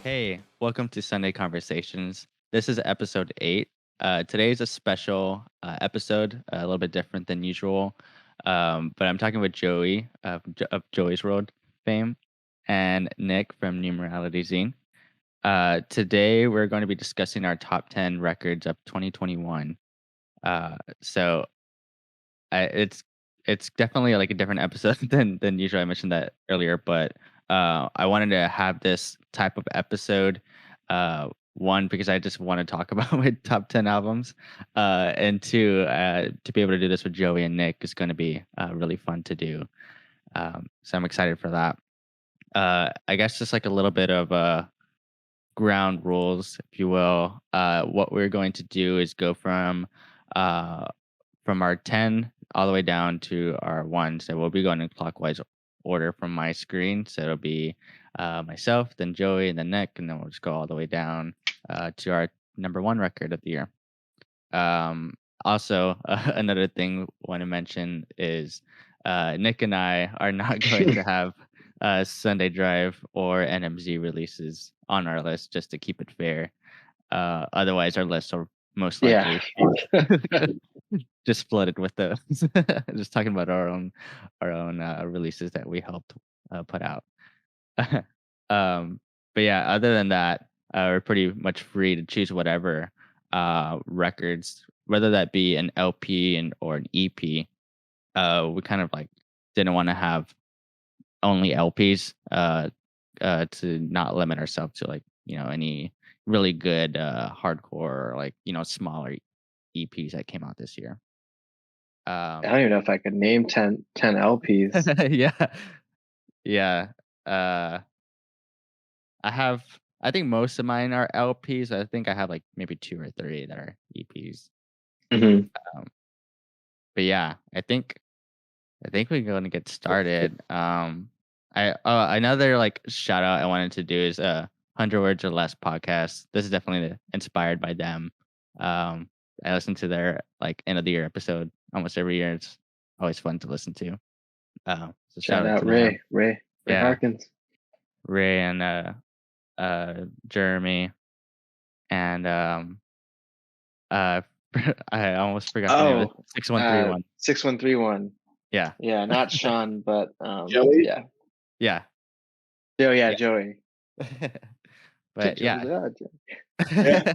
Hey, welcome to Sunday Conversations. This is episode 8. Today is a special episode, a little bit different than usual. But I'm talking with Joey of Joey's World fame and Nick from Numerality Zine. Today, we're going to be discussing our top 10 records of 2021. So it's definitely like a different episode than usual. I mentioned that earlier, but I wanted to have this type of episode. One, because I just want to talk about my top 10 albums, and two, to be able to do this with Joey and Nick is going to be really fun to do. So I'm excited for that. I guess just like a little bit of ground rules, if you will. What we're going to do is go uh, from our 10 all the way down to our 1. So we'll be going in clockwise order from my screen. So it'll be myself, then Joey, and then Nick, and then we'll just go all the way down to our number 1 record of the year. Also, another thing I want to mention is Nick and I are not going to have Sunday Drive or NMZ releases on our list just to keep it fair. Otherwise, our lists are most Yeah. likely just flooded with those. Just talking about our own releases that we helped put out. um, but yeah, other than that, we're pretty much free to choose whatever records, whether that be an LP or an EP. We kind of like didn't want to have only LPs to not limit ourselves to like any really good hardcore or like smaller EPs that came out this year. I don't even know if I could name 10 LPs. Yeah, yeah. Uh, I think most of mine are LPs. I think I have like maybe 2 or 3 that are EPs. Hmm. Um, but yeah, I think we're going to get started. Another like shout out I wanted to do is 100 Words or Less podcast. This is definitely inspired by them. I listen to their like end of the year episode almost every year. It's always fun to listen to. So shout Shout out out to them. Ray Yeah, Harkins. Ray and Jeremy and uh I almost forgot the name of it. Oh, 6131. 6131. Yeah. Yeah, not Sean, but Joey? yeah. Yeah. Oh yeah, Yeah. Joey. But yeah. Yeah.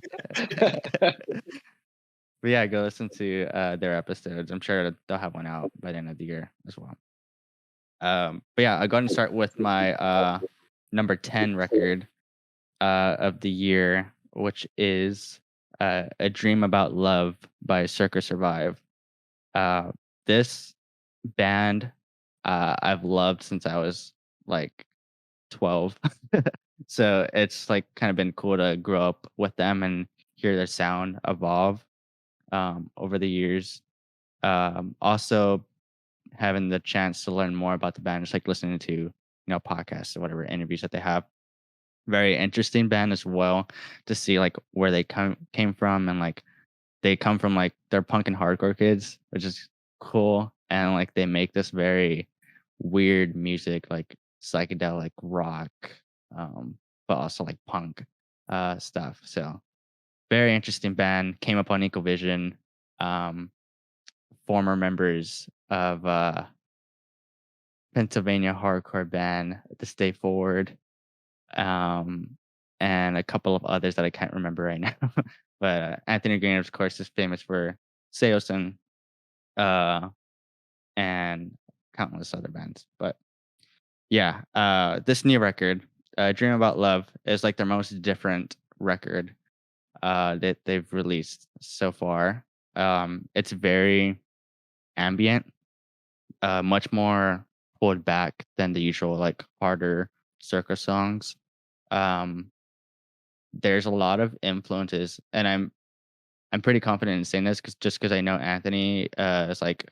But yeah, go listen to their episodes. I'm sure they'll have one out by the end of the year as well. But yeah, I'll go ahead and start with my number 10 record of the year, which is A Dream About Love by Circa Survive. This band I've loved since I was like 12. So it's like kind of been cool to grow up with them and hear their sound evolve over the years. Also having the chance to learn more about the band, just like listening to podcasts or whatever interviews that they have. Very interesting band as well to see like where they came from, and like they come from like they're punk and hardcore kids, which is cool, and like they make this very weird music, like psychedelic rock, but also like punk stuff. So very interesting band. Came up on Ecovision. Um, Former members of Pennsylvania hardcore band The Stay Forward, um, and a couple of others that I can't remember right now. But Anthony Green, of course, is famous for Seosin, uh, and countless other bands. But yeah, this new record, Dream About Love, is like their most different record that they've released so far. It's very ambient, much more pulled back than the usual like harder Circa songs. Um, there's a lot of influences, and I'm pretty confident in saying this because I know Anthony is like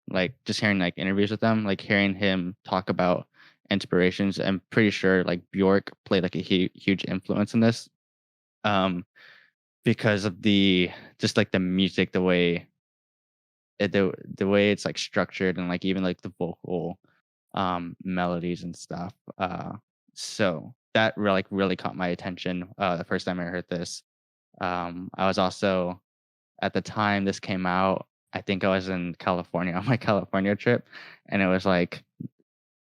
like just hearing like interviews with them, like hearing him talk about inspirations. I'm pretty sure like Bjork played like a huge influence in this, um, because of the just like the music, the way it's like structured, and like even like the vocal melodies and stuff. So that really caught my attention the first time I heard this. I was also, at the time this came out, I think I was in California on my California trip, and it was like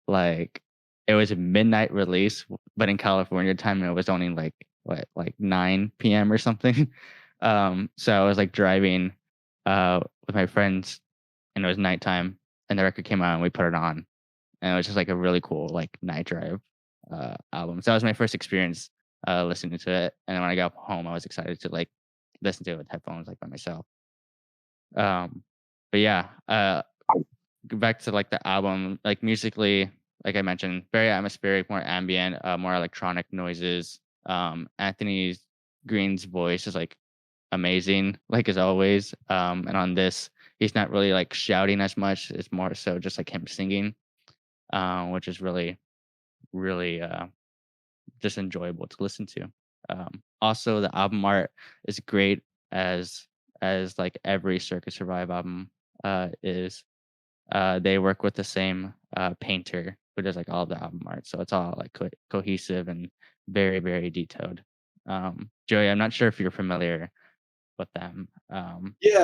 it was a midnight release, but in California time it was only like 9 p.m. or something. So I was like driving with my friends, and it was nighttime, and the record came out, and we put it on, and it was just like a really cool like night drive album. So that was my first experience listening to it, and then when I got home, I was excited to like listen to it with headphones like by myself. But yeah, back to like the album, like musically, like I mentioned, very atmospheric, more ambient, more electronic noises. Anthony Green's voice is like amazing, like as always. And on this, he's not really like shouting as much. It's more so just like him singing, which is really, really just enjoyable to listen to. Also, the album art is great as like every Circa Survive album is. They work with the same painter who does like all the album art, so it's all like cohesive and very, very detailed. Joey, I'm not sure if you're familiar with them. Yeah.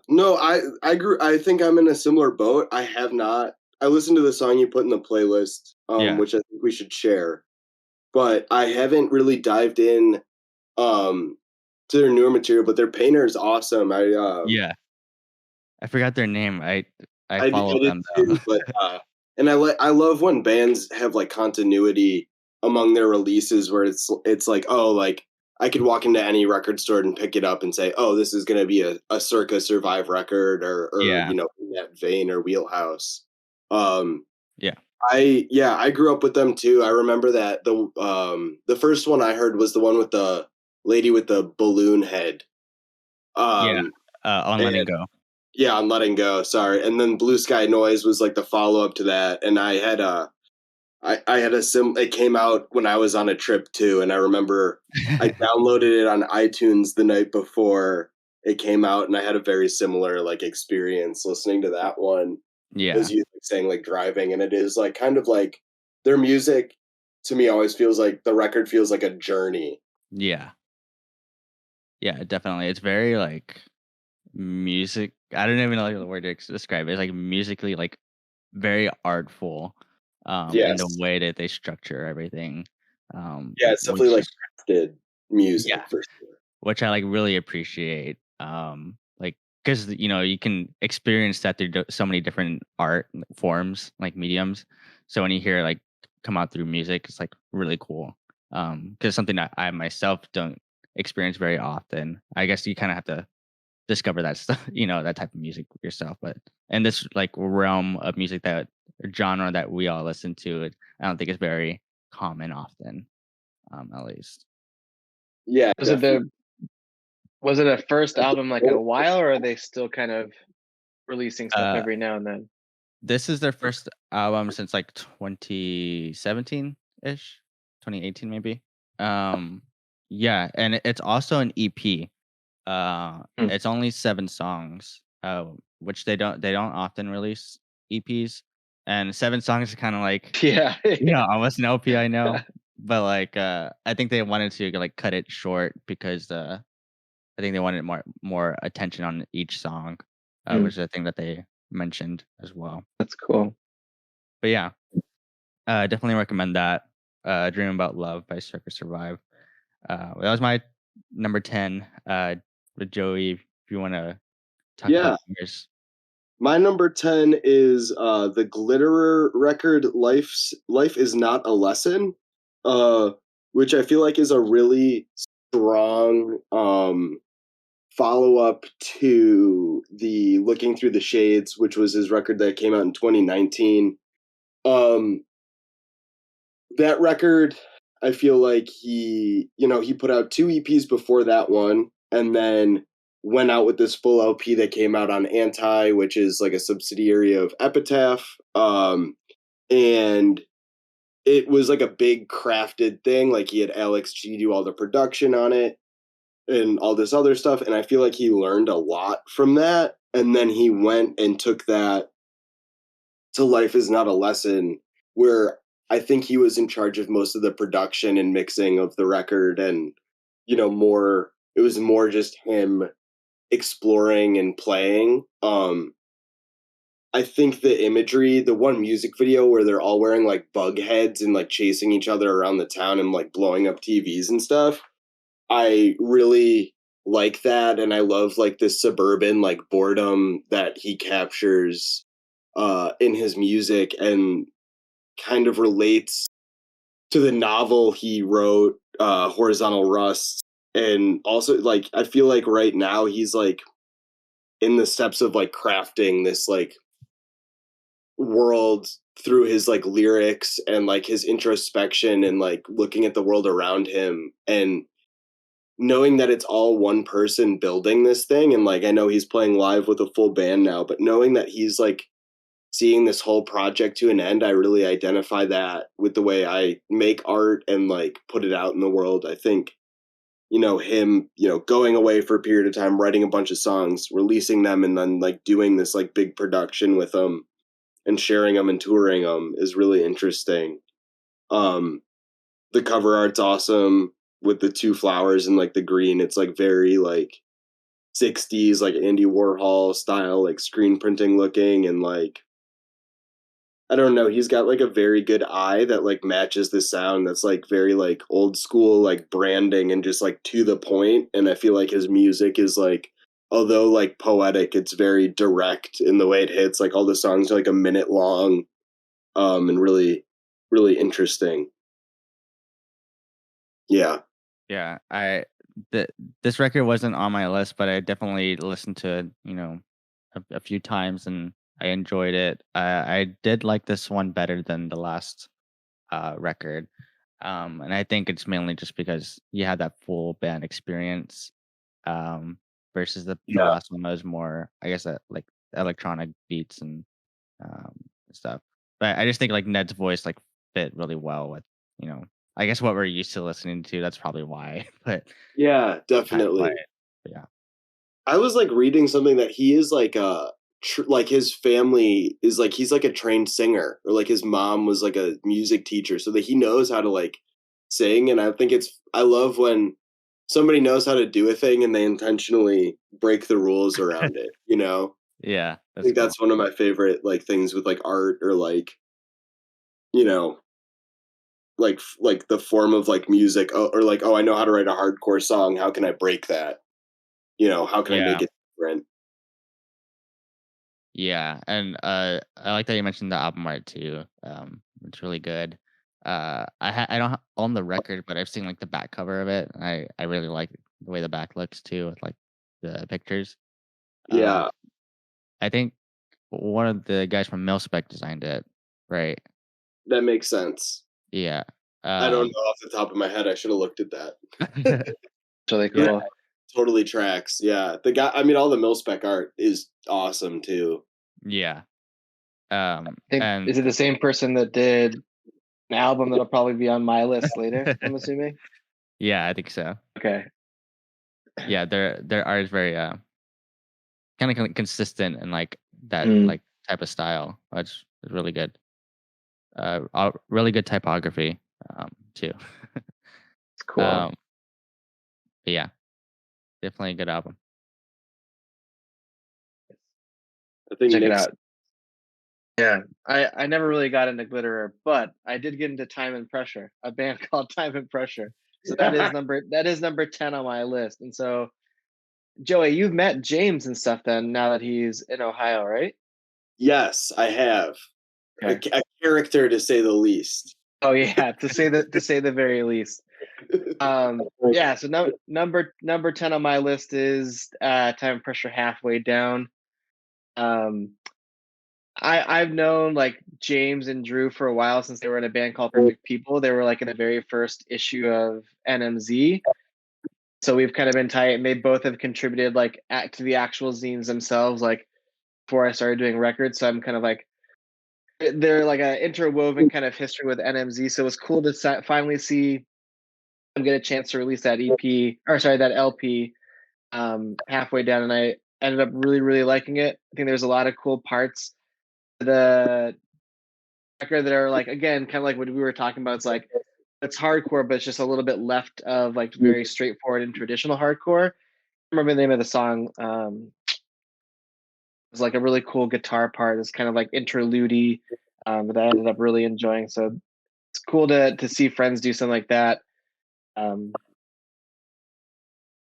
No, I think I'm in a similar boat. I have not. I listened to the song you put in the playlist, which I think we should share, but I haven't really dived in to their newer material. But their painter is awesome. I forgot their name. I follow them too, but and I love when bands have like continuity among their releases, where it's like, oh, like I could walk into any record store and pick it up and say, oh, this is going to be a Circa Survive record, or you know, in that vein or wheelhouse. I grew up with them too. I remember that the first one I heard was the one with the lady with the balloon head. On Letting Go. Yeah, on Letting Go. Sorry, and then Blue Sky Noise was like the follow up to that, and I had a it came out when I was on a trip too, and I remember I downloaded it on iTunes the night before it came out, and I had a very similar like experience listening to that one. As you saying, like driving, and it is like kind of like their music to me always feels like the record feels like a journey. Yeah, definitely. It's very like music. I don't even know the word to describe it. It's like musically like very artful. In the way that they structure everything. It's definitely like crafted music for sure, which I like really appreciate. Like because you know you can experience that through so many different art forms, like mediums. So when you hear like come out through music, it's like really cool. Because something that I myself don't experience very often. I guess you kind of have to discover that stuff, you know, that type of music yourself. But in this like realm of music, that genre that we all listen to, I don't think it's very common often, at least. Yeah. Was it a first album like a while, or are they still kind of releasing stuff every now and then? This is their first album since like 2017 ish, 2018 maybe. Yeah, and it's also an EP. It's only 7 songs, which they don't often release EPs, and 7 songs is kind of like you know, almost an LP, I know, but like I think they wanted to like cut it short because I think they wanted more attention on each song, which is a thing that they mentioned as well. That's cool. But yeah, definitely recommend that. Dream About Love by Circa Survive. That was my number 10. With Joey, if you want to talk about yours. My number 10 is the Glitterer record, Life Is Not a Lesson, which I feel like is a really strong follow-up to the Looking Through the Shades, which was his record that came out in 2019. That record, I feel like he put out 2 EPs before that one, and then went out with this full LP that came out on Anti, which is like a subsidiary of Epitaph. And it was like a big crafted thing. Like he had Alex G do all the production on it and all this other stuff. And I feel like he learned a lot from that. And then he went and took that to Life Is Not a Lesson, where I think he was in charge of most of the production and mixing of the record, and it was more just him exploring and playing. I think the imagery, the one music video where they're all wearing like bug heads and like chasing each other around the town and like blowing up TVs and stuff, I really like that, and I love like this suburban like boredom that he captures in his music, and kind of relates to the novel he wrote, Horizontal Rust. And also, like, I feel like right now he's like in the steps of like crafting this like world through his like lyrics and like his introspection and like looking at the world around him, and knowing that it's all one person building this thing. And like I know he's playing live with a full band now, but knowing that he's like seeing this whole project to an end, I really identify that with the way I make art and like put it out in the world. I think him going away for a period of time, writing a bunch of songs, releasing them, and then like doing this like big production with them and sharing them and touring them is really interesting. The cover art's awesome with the two flowers and like the green. It's like very like 60s like Andy Warhol style, like screen printing looking, and like I don't know, he's got like a very good eye that like matches the sound that's like very like old school like branding and just like to the point. And I feel like his music is like, although like poetic, it's very direct in the way it hits. Like all the songs are like a minute long, and really really interesting. Yeah. Yeah, this record wasn't on my list, but I definitely listened to it, a few times, and I enjoyed it. I did like this one better than the last record, and I think it's mainly just because you had that full band experience, um, versus the Yeah. last one that was more, I guess, like electronic beats and stuff. But I just think like Ned's voice like fit really well with, I guess what we're used to listening to. That's probably why. But Yeah, kind of why. definitely. But yeah. I was like reading something that he is like like his family is like he's like a trained singer, or like his mom was like a music teacher, so that he knows how to like sing. And I love when somebody knows how to do a thing and they intentionally break the rules around it, Yeah, I that's think cool. that's one of my favorite like things with like art, or like you know like the form of like music, or like, oh, I know how to write a hardcore song, how can I break that, how can I Yeah. make it different? Yeah, and I like that you mentioned the album art too. It's really good. I don't own the record, but I've seen like the back cover of it. And I really like the way the back looks too, with like the pictures. Um, Yeah, I think one of the guys from Milspec designed it, right? that makes sense. Yeah. I don't Um, know off the top of my head. I should have looked at that. It's really Yeah, cool. totally tracks. Yeah, the guy. I mean, all the mil-spec art is awesome too. yeah. I think, And is it the same person that did an album that'll probably be on my list later? I'm assuming. yeah, I think so. Okay. Yeah, their art is very kind of consistent and like that Mm. like type of style, which is really good. Really good typography, too. It's cool. But yeah, definitely a good album. I think Check it Nick's out. Yeah, I never really got into Glitterer, but I did get into Time and Pressure, a band called Time and Pressure. So that is number 10 on my list. And so, Joey, you've met James and stuff then, now that he's in Ohio, right? Yes, I have Okay. a character to say the least. Oh yeah, to say the very least. Yeah, so number 10 on my list is Time and Pressure, Halfway Down. I've known like James and Drew for a while, since they were in a band called Perfect People. They were like in the very first issue of NMZ. So we've kind of been tight, and they both have contributed like to the actual zines themselves, like before I started doing records. So I'm kind of like, they're like an interwoven kind of history with NMZ. So it was cool to finally see them get a chance to release that EP, or sorry, that LP, Halfway Down, and I ended up really, really liking it. I think there's a lot of cool parts. The record that are like, again, kind of like what we were talking about. It's like it's hardcore, but it's just a little bit left of like very straightforward and traditional hardcore. I remember the name of the song. It's like a really cool guitar part. It's kind of like interlude-y, that I ended up really enjoying. So it's cool to see friends do something like that.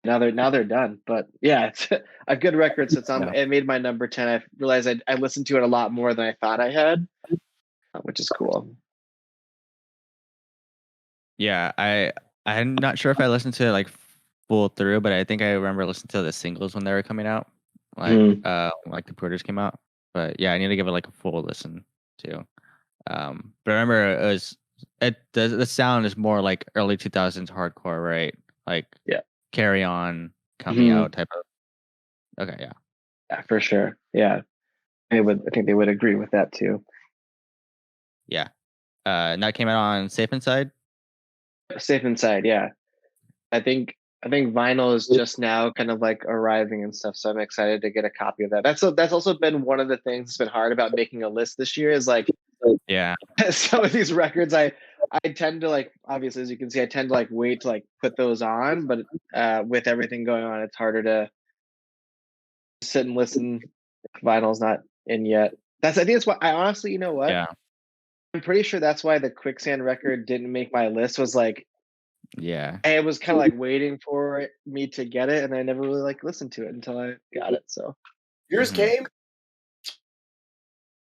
Now they're done, but yeah, it's a good record. So it made my number 10. I realized I listened to it a lot more than I thought I had, which is cool. Yeah, I'm not sure if I listened to it like full through, but I think I remember listening to the singles when they were coming out, like the Porters came out. But yeah, I need to give it like a full listen too. But I remember the sound is more like early 2000s hardcore, right? Like Carry On coming out type of. Okay, yeah, for sure. Yeah, I think they would agree with that too. Yeah, and that came out on Safe Inside. Safe Inside, yeah. I think vinyl is just now kind of like arriving and stuff, so I'm excited to get a copy of that. That's also been one of the things that's been hard about making a list this year is like some of these records I tend to like, obviously as you can see, I tend to like wait to like put those on, but with everything going on, it's harder to sit and listen if vinyl's not in yet. I think that's why I honestly, you know what? Yeah. I'm pretty sure that's why the Quicksand record didn't make my list. Was like, yeah, I was kind of like waiting for me to get it, and I never really like listened to it until I got it. So yours came?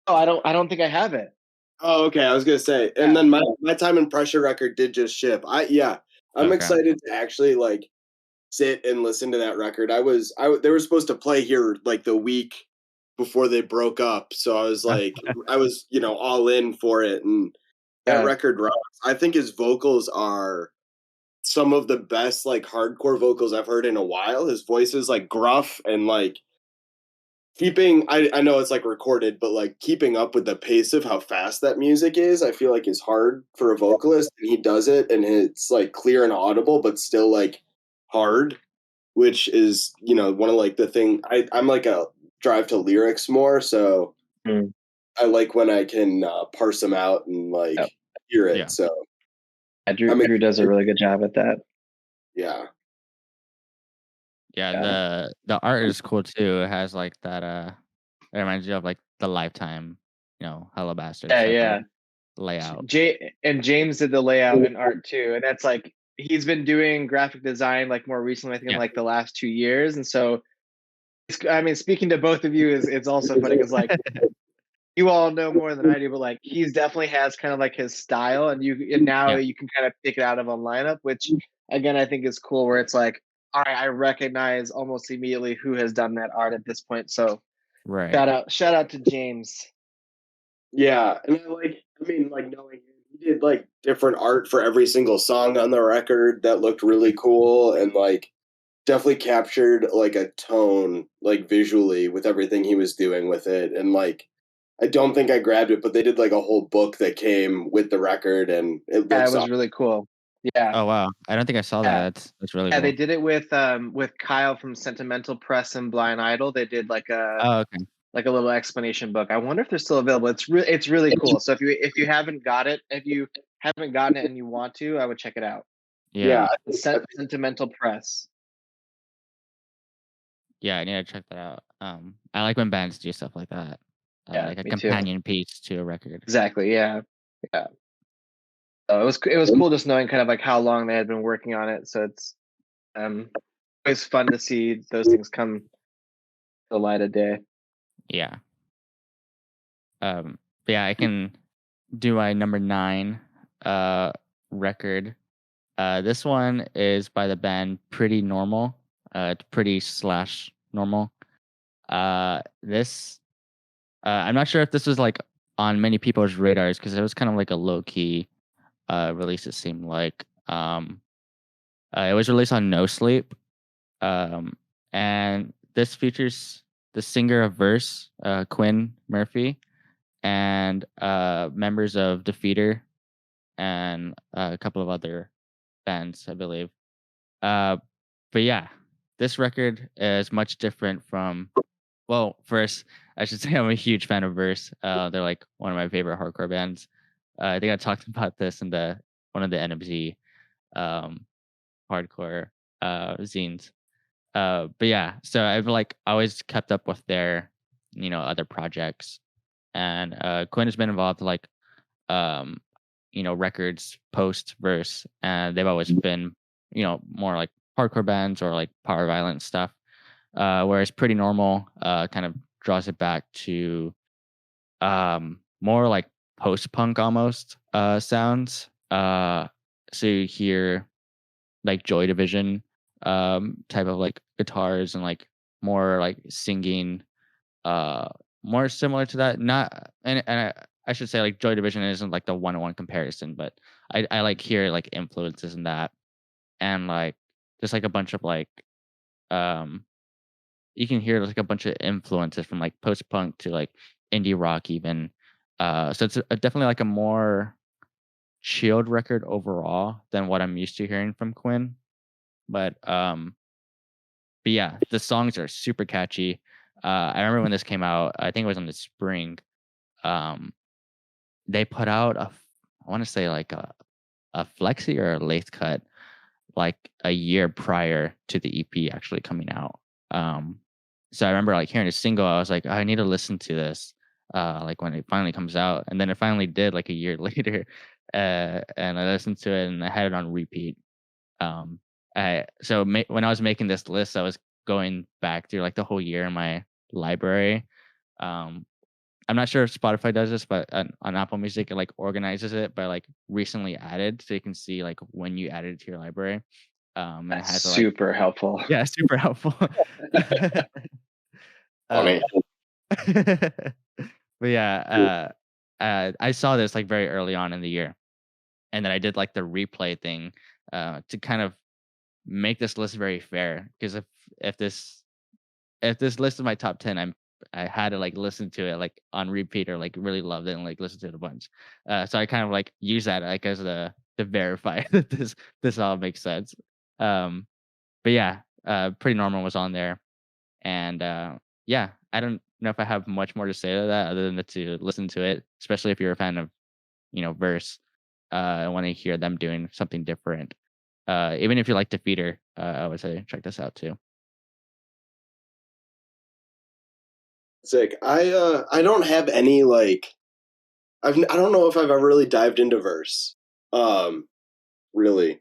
Oh, I don't think I have it. Oh, okay. I was gonna say, and then my Time and Pressure record did just ship. I'm excited to actually like sit and listen to that record. They were supposed to play here like the week before they broke up, so I was like, I was all in for it, and that record rocks. I think his vocals are some of the best like hardcore vocals I've heard in a while. His voice is like gruff and like keeping I know it's like recorded, but like keeping up with the pace of how fast that music is, I feel like is hard for a vocalist, and he does it, and it's like clear and audible, but still like hard, which is one of like the thing I'm like a drive to lyrics more, so I like when I can parse them out and like hear it. So Drew does a really good job at that. Yeah, the art is cool too. It has like that it reminds you of like the Lifetime, Hello Bastard layout. James did the layout and art too, and that's like he's been doing graphic design like more recently, I think in like the last 2 years. And so I mean, speaking to both of you it's also funny because like you all know more than I do, but like he's definitely has kind of like his style, and now you can kind of pick it out of a lineup, which again I think is cool, where it's like, all right, I recognize almost immediately who has done that art at this point. So shout out to James. Yeah, and knowing he did like different art for every single song on the record that looked really cool, and like definitely captured like a tone like visually with everything he was doing with it. And like I don't think I grabbed it, but they did like a whole book that came with the record, and it was really cool. Yeah. Oh wow, I don't think I saw that. That's really cool. They did it with Kyle from Sentimental Press and Blind Idol. They did like a like a little explanation book. I wonder if they're still available. It's really cool. So if you haven't got it, if you haven't gotten it and you want to, I would check it out. Yeah. Sentimental Press. Yeah, I need to check that out. I like when bands do stuff like that. Like a companion piece to a record. Exactly. Yeah. So it was cool just knowing kind of like how long they had been working on it. So it's always fun to see those things come to the light of day. Yeah. But yeah, I can do my number 9 record. This one is by the band Pretty Normal. It's pretty/normal. This I'm not sure if this was like on many people's radars because it was kind of like a low key release. It seemed like it was released on No Sleep, and this features the singer of Verse, Quinn Murphy, and members of Defeater and a couple of other bands, I believe. But yeah, this record is much different from. Well, first, I should say I'm a huge fan of Verse. They're like one of my favorite hardcore bands. I think I talked about this in one of the NMZ hardcore zines. But yeah, so I've like always kept up with their other projects, and Quinn has been involved like um records post verse, and they've always been more like hardcore bands or like power violence stuff. Whereas Pretty Normal kind of draws it back to more like post punk almost sounds. So you hear like Joy Division type of like guitars and like more like singing, uh more similar to that. Not and I should say like Joy Division isn't like the one-on-one comparison, but I like hear like influences in that, and like just like a bunch of like um you can hear like a bunch of influences from like post punk to like indie rock even. So it's definitely like a more chilled record overall than what I'm used to hearing from Quinn. But yeah, the songs are super catchy. I remember when this came out, I think it was in the spring. Um, they put out I want to say like a flexi or a lathe cut like a year prior to the EP actually coming out. Um, so I remember like hearing a single, I was like, I need to listen to this. Like when it finally comes out, and then it finally did like a year later. And I listened to it and I had it on repeat. Um, when I was making this list, I was going back through like the whole year in my library. Um, I'm not sure if Spotify does this, but on Apple Music, it like organizes it by like recently added, so you can see like when you added it to your library. And it That's has like super helpful. yeah, super helpful. Funny. but yeah, I saw this like very early on in the year, and then I did like the replay thing to kind of make this list very fair. Because if this if this list is my top 10, I had to like listen to it like on repeat or like really loved it and like listen to it a bunch. So I kind of like use that like as the to verify that this all makes sense. Um, but yeah, Pretty Normal was on there, and yeah, I don't know if I have much more to say to that other than to listen to it, especially if you're a fan of Verse. I want to hear them doing something different. Even if you like Defeater, I would say check this out too. Sick. I don't have any like I don't know if I've ever really dived into Verse. Really.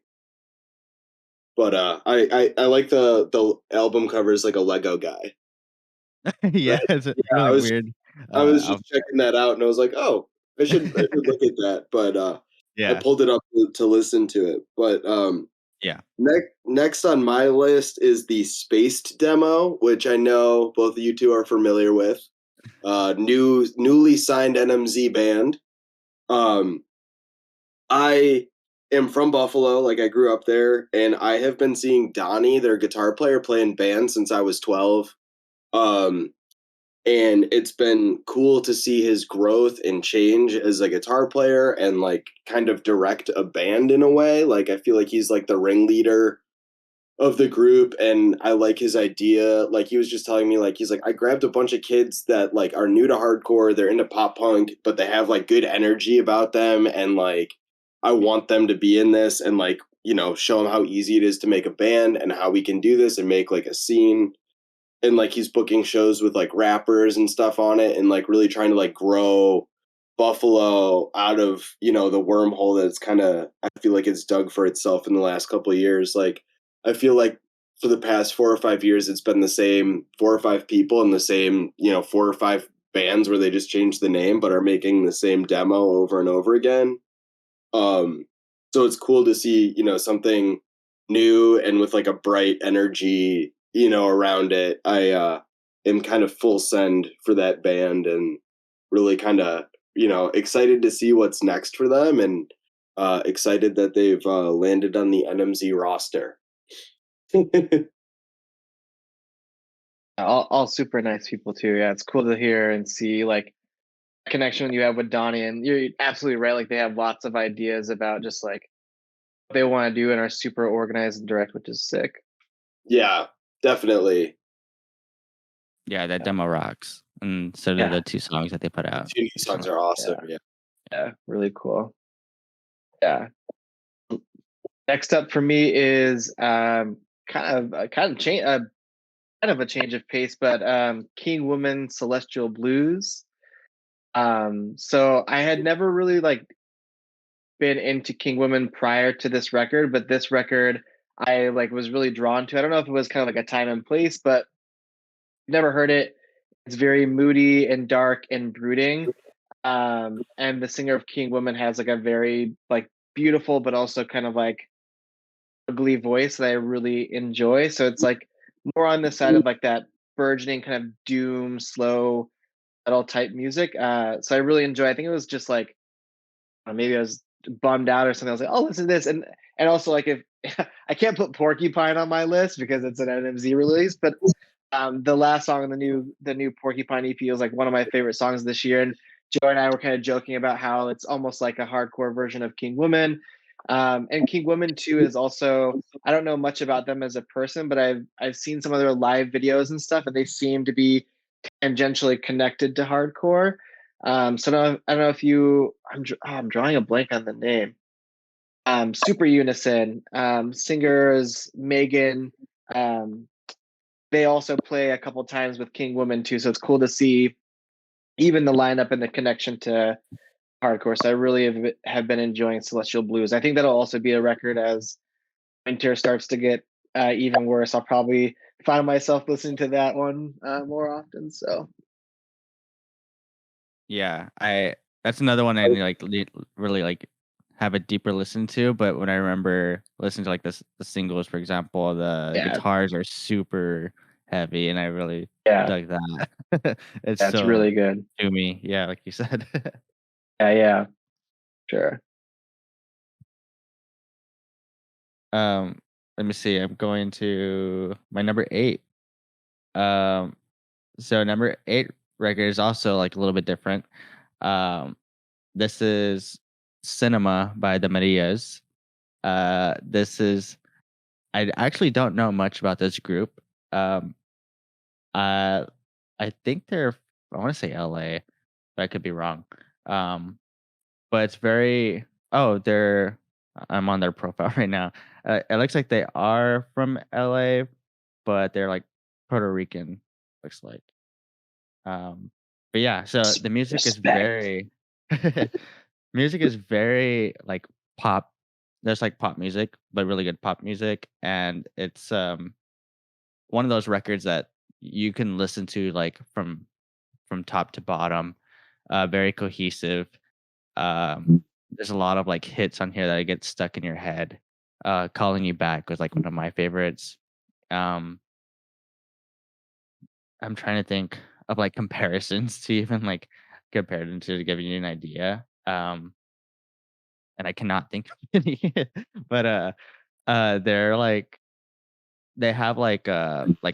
But I like the album covers like a Lego guy. Yeah, it's Yeah, really I was weird. I was I'll- just checking that out and I was like, oh, I should look at that. But I yeah, pulled it up to listen to it. But yeah. next on my list is the Spaced demo, which I know both of you two are familiar with. Newly signed NMZ band. I am from Buffalo, like I grew up there, and I have been seeing Donnie, their guitar player, play in bands since I was 12. Um, and it's been cool to see his growth and change as a guitar player and like kind of direct a band in a way. Like I feel like he's like the ringleader of the group, and I like his idea. Like he was just telling me, like he's like, I grabbed a bunch of kids that like are new to hardcore, they're into pop punk, but they have like good energy about them, and like I want them to be in this and like show them how easy it is to make a band and how we can do this and make like a scene. And like he's booking shows with like rappers and stuff on it, and like really trying to like grow Buffalo out of the wormhole that's kind of, I feel like it's dug for itself in the last couple of years. Like I feel like for the past 4 or 5 years it's been the same 4 or 5 people and the same 4 or 5 bands where they just changed the name but are making the same demo over and over again. So it's cool to see something new and with like a bright energy around it. I am kind of full send for that band and really kind of excited to see what's next for them, and excited that they've landed on the NMZ roster. All super nice people too. Yeah, it's cool to hear and see like connection you have with Donnie, and you're absolutely right. Like they have lots of ideas about just like what they want to do and are super organized and direct, which is sick. Yeah, definitely. Yeah, that demo rocks, and so do Yeah. the two songs that they put out. Two new songs are awesome. Yeah. Yeah, really cool. Yeah. Next up for me is kind of a change of pace, but King Woman Celestial Blues. So I had never really like been into King Woman prior to this record, but this record I like was really drawn to. I don't know if it was kind of like a time and place, but never heard it. It's very moody and dark and brooding. And the singer of King Woman has like a very like beautiful but also kind of like ugly voice that I really enjoy. So it's like more on the side of like that burgeoning kind of doom, slow metal type music. So I really enjoy. I think it was just like maybe I was bummed out or something. I was like, oh, listen to this, and also like if I can't put Porcupine on my list because it's an NMZ release, but the last song on the new Porcupine EP was like one of my favorite songs this year, and Joe and I were kind of joking about how it's almost like a hardcore version of King Woman. And King Woman 2 is also, I don't know much about them as a person, but I've seen some of their live videos and stuff, and they seem to be tangentially connected to hardcore. So I don't know if I'm drawing a blank on the name. Super Unison, singers Megan. They also play a couple times with King Woman too, so it's cool to see even the lineup and the connection to hardcore. So I really have been enjoying Celestial Blues. I think that'll also be a record as winter starts to get even worse. I'll probably find myself listening to that one more often. So Yeah, that's another one I like really like have a deeper listen to. But when I remember listening to like the singles, for example, the yeah, guitars are super heavy, and I really yeah, dug that. It's that's so really good. doomy, yeah, like you said. Yeah, sure. Let me see. I'm going to my number 8. Um, so number 8 record is also like a little bit different. Um, this is Cinema by the Marías. This is I actually don't know much about this group. Um, uh, I think I want to say LA, but I could be wrong. Um, but it's very they're I'm on their profile right now. It looks like they are from LA, but they're like Puerto Rican, looks like. But yeah, so the music is Respect. very music is very like pop. There's like pop music, but really good pop music, and it's one of those records that you can listen to like from top to bottom. Very cohesive. There's a lot of like hits on here that get stuck in your head. Calling You Back was like one of my favorites. Um, I'm trying to think of like comparisons to even like compare them to give you an idea. And I cannot think of any. But they're they have like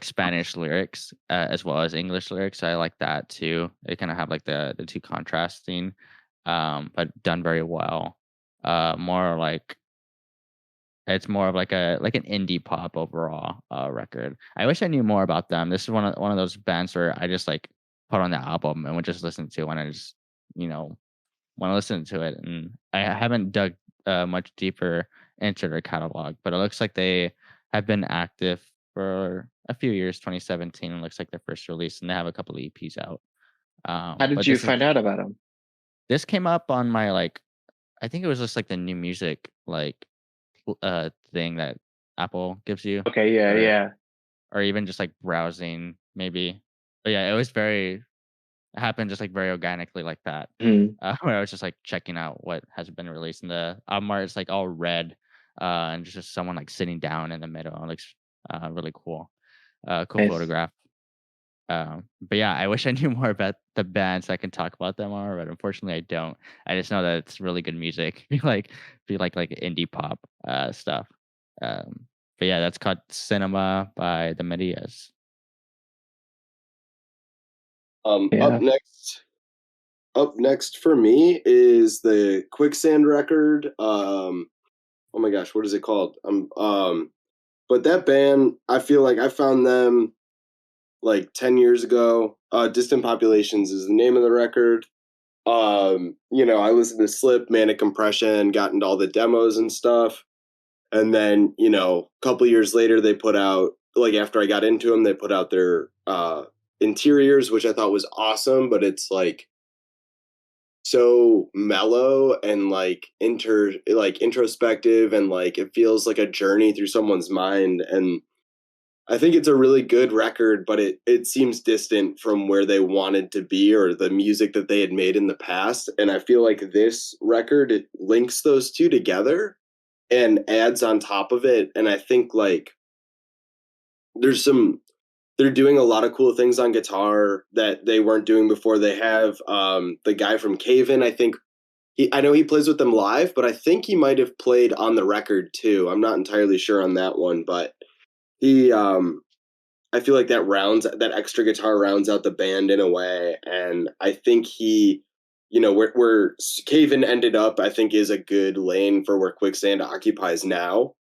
Spanish lyrics as well as English lyrics. So I like that too. They kind of have like the two contrasting, but done very well. More like it's more of like an indie pop overall record. I wish I knew more about them. This is one of those bands where I just like put on the album and would just listen to when I just you know want to listen to it. And I haven't dug much deeper into their catalog, but it looks like they have been active for a few years. 2017 looks like their first release, and they have a couple of EPs out. How did But you find out about them? this came up on my like I think it was just like the new music like thing that Apple gives you, Okay, yeah, or yeah. or even just like browsing maybe. But yeah, it was very it happened just like very organically like that. Mhm. Where I was just like checking out what has been released, and the album art is like all red, and just someone like sitting down in the middle. It looks really cool. Cool Nice. photograph. But yeah, I wish I knew more about the band so I can talk about them more, but unfortunately I don't. I just know that it's really good music. If you like indie pop stuff. Um, but yeah, that's called Cinema by the Marías. Up Yeah. next for me is the Quicksand record. Oh my gosh, what is it called? But that band, I feel like I found them like 10 years ago. Distant Populations is the name of the record. I listened to Slip, Manic Compression, got into all the demos and stuff. And then, a couple years later, they put out, like, after I got into them, they put out their Interiors, which I thought was awesome, but it's like so mellow and like introspective, and like it feels like a journey through someone's mind. And I think it's a really good record, but it seems distant from where they wanted to be or the music that they had made in the past. And I feel like this record, it links those two together and adds on top of it. And I think like they're doing a lot of cool things on guitar that they weren't doing before. They have the guy from Caven. I know he plays with them live, but I think he might have played on the record too. I'm not entirely sure on that one, but he I feel like that extra guitar rounds out the band in a way. And I think he, where Caven ended up, I think is a good lane for where Quicksand occupies now.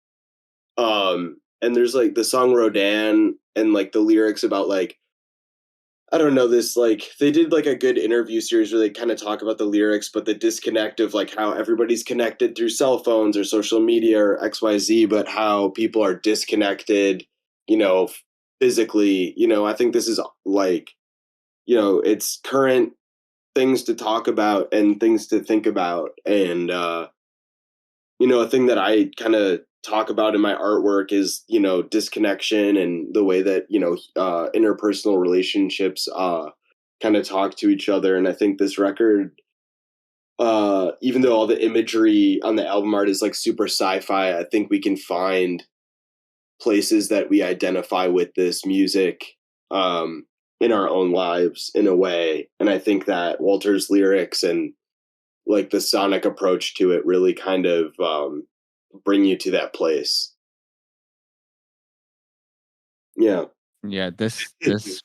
And there's like the song Rodan and like the lyrics about like, I don't know, this like they did like a good interview series where they kind of talk about the lyrics, but the disconnect of like how everybody's connected through cell phones or social media or XYZ, but how people are disconnected, physically. I think this is like, it's current things to talk about and things to think about. And a thing that I kind of talk about in my artwork is, disconnection and the way that, interpersonal relationships kind of talk to each other. And I think this record, even though all the imagery on the album art is like super sci-fi, I think we can find places that we identify with this music in our own lives in a way. And I think that Walter's lyrics and like the sonic approach to it really kind of bring you to that place. Yeah. Yeah, this